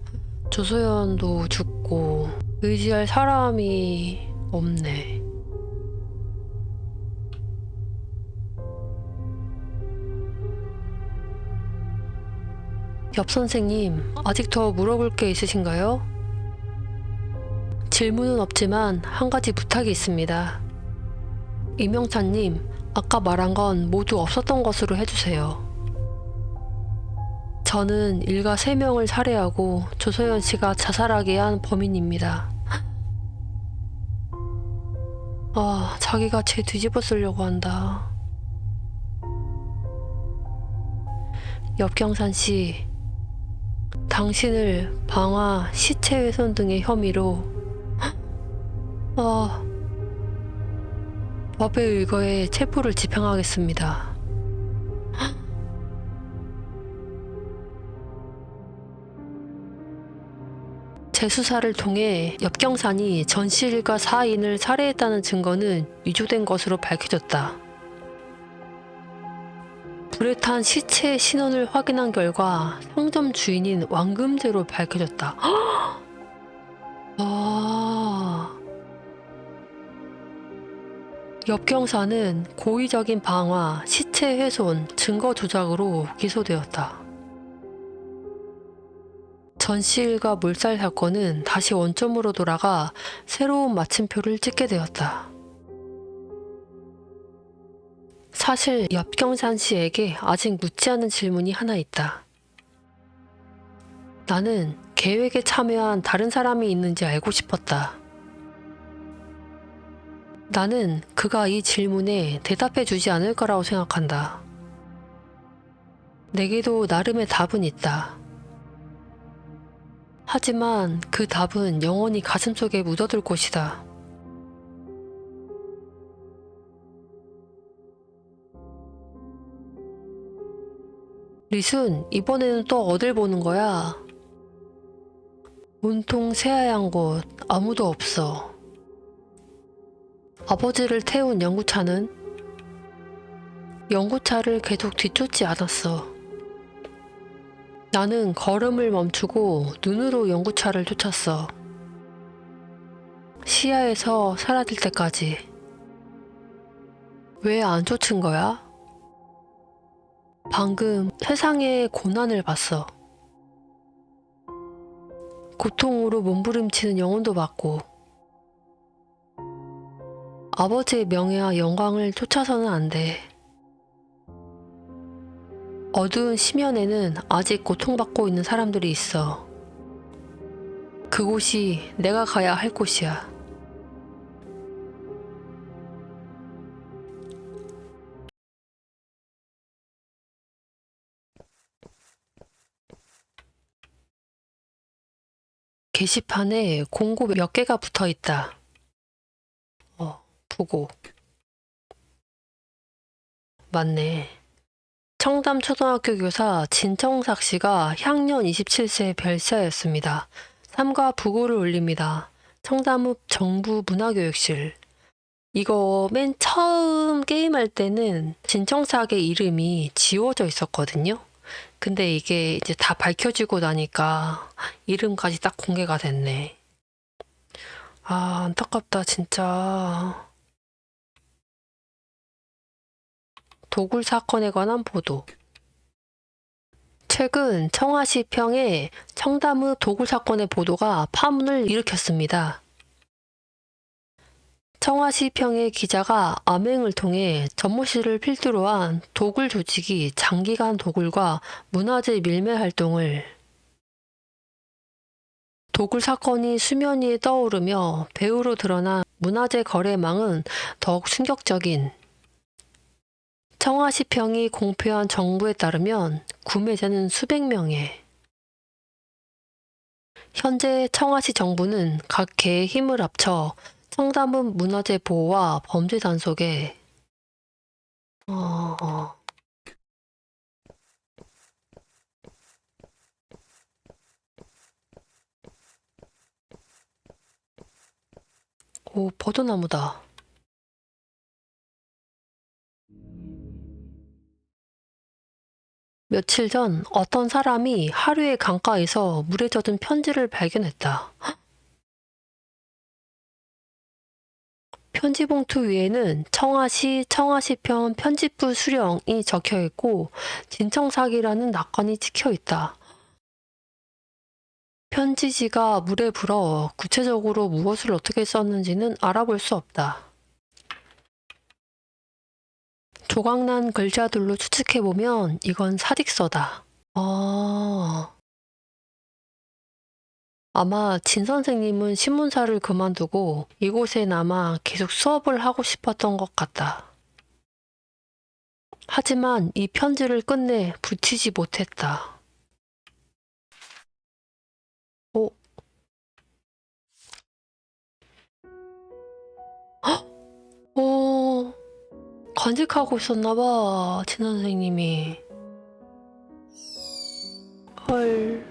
조소연도 죽고 의지할 사람이 없네. 옆 선생님, 아직 더 물어볼 게 있으신가요? 질문은 없지만 한 가지 부탁이 있습니다. 이명찬님, 아까 말한 건 모두 없었던 것으로 해주세요. 저는 일가 3명을 살해하고 조소연 씨가 자살하게 한 범인입니다. 아, 자기가 죄 뒤집어 쓰려고 한다. 옆경산 씨, 당신을 방화, 시체훼손 등의 혐의로 법에 의거해 체포를 집행하겠습니다. 재수사를 통해 옆경산이 전씨 일가 4인을 살해했다는 증거는 위조된 것으로 밝혀졌다. 불에 탄 시체의 신원을 확인한 결과 상점 주인인 왕금제로 밝혀졌다. 옆경사는 고의적인 방화, 시체 훼손, 증거 조작으로 기소되었다. 전씨 일가 몰살 사건은 다시 원점으로 돌아가 새로운 마침표를 찍게 되었다. 사실 옆경산 씨에게 아직 묻지 않은 질문이 하나 있다. 나는 계획에 참여한 다른 사람이 있는지 알고 싶었다. 나는 그가 이 질문에 대답해 주지 않을 거라고 생각한다. 내게도 나름의 답은 있다. 하지만 그 답은 영원히 가슴속에 묻어둘 곳이다. 리순, 이번에는 또 어딜 보는 거야? 온통 새하얀 곳, 아무도 없어. 아버지를 태운 연구차는? 연구차를 계속 뒤쫓지 않았어. 나는 걸음을 멈추고 눈으로 연구차를 쫓았어. 시야에서 사라질 때까지. 왜 안 쫓은 거야? 방금 세상의 고난을 봤어. 고통으로 몸부림치는 영혼도 봤고, 아버지의 명예와 영광을 쫓아서는 안 돼. 어두운 심연에는 아직 고통받고 있는 사람들이 있어. 그곳이 내가 가야 할 곳이야. 게시판에 공고 몇 개가 붙어 있다. 부고. 맞네. 청담초등학교 교사 진청삭 씨가 향년 27세 별세였습니다. 삼가 부고를 올립니다. 청담읍 정부 문화교육실. 이거 맨 처음 게임할 때는 진청삭의 이름이 지워져 있었거든요. 근데 이게 이제 다 밝혀지고 나니까 이름까지 딱 공개가 됐네. 아, 안타깝다, 진짜. 도굴 사건에 관한 보도. 최근 청아시평의 청담읍 도굴 사건의 보도가 파문을 일으켰습니다. 청아시평의 기자가 암행을 통해 전모 씨를 필두로 한 도굴 조직이 장기간 도굴과 문화재 밀매 활동을 도굴 사건이 수면 위에 떠오르며 배후로 드러난 문화재 거래망은 더욱 충격적인 청아시평이 공표한 정보에 따르면 구매자는 수백 명에 현재 청아시 정부는 각 개의 힘을 합쳐 청담읍 문화재 보호와 범죄 단속에 오, 버드나무다. 며칠 전 어떤 사람이 하류의 강가에서 물에 젖은 편지를 발견했다. 편지 봉투 위에는 청아시 청아시편 편집부 수령이 적혀 있고 진청사기라는 낙관이 찍혀 있다. 편지지가 물에 불어 구체적으로 무엇을 어떻게 썼는지는 알아볼 수 없다. 조각난 글자들로 추측해보면 이건 사직서다. 아마 진 선생님은 신문사를 그만두고 이곳에 남아 계속 수업을 하고 싶었던 것 같다. 하지만 이 편지를 끝내 붙이지 못했다. 어? 간직하고 있었나봐, 진 선생님이. 헐.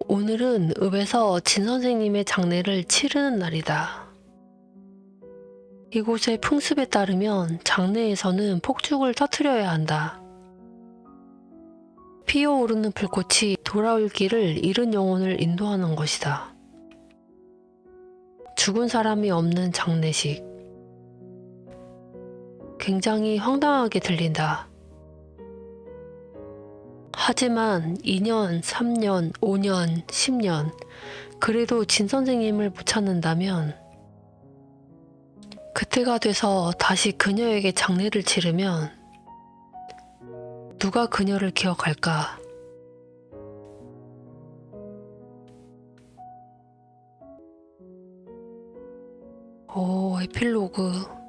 오늘은 읍에서 진 선생님의 장례를 치르는 날이다. 이곳의 풍습에 따르면 장례에서는 폭죽을 터뜨려야 한다. 피어오르는 불꽃이 돌아올 길을 잃은 영혼을 인도하는 것이다. 죽은 사람이 없는 장례식. 굉장히 황당하게 들린다. 하지만 2년, 3년, 5년, 10년, 그래도 진 선생님을 못 찾는다면 그때가 돼서 다시 그녀에게 장례를 치르면 누가 그녀를 기억할까? 오, 에필로그.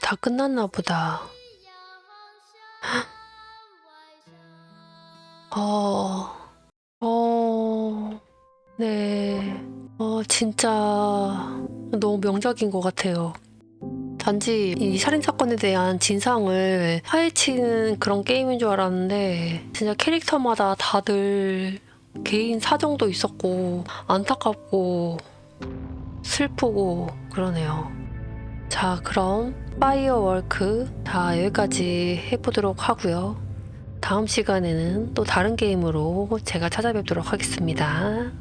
다 끝났나 보다. 네. 진짜 너무 명작인 것 같아요. 단지 이 살인사건에 대한 진상을 파헤치는 그런 게임인 줄 알았는데 진짜 캐릭터마다 다들 개인 사정도 있었고 안타깝고 슬프고 그러네요. 자, 그럼 파이어월크 다 여기까지 해보도록 하고요. 다음 시간에는 또 다른 게임으로 제가 찾아뵙도록 하겠습니다.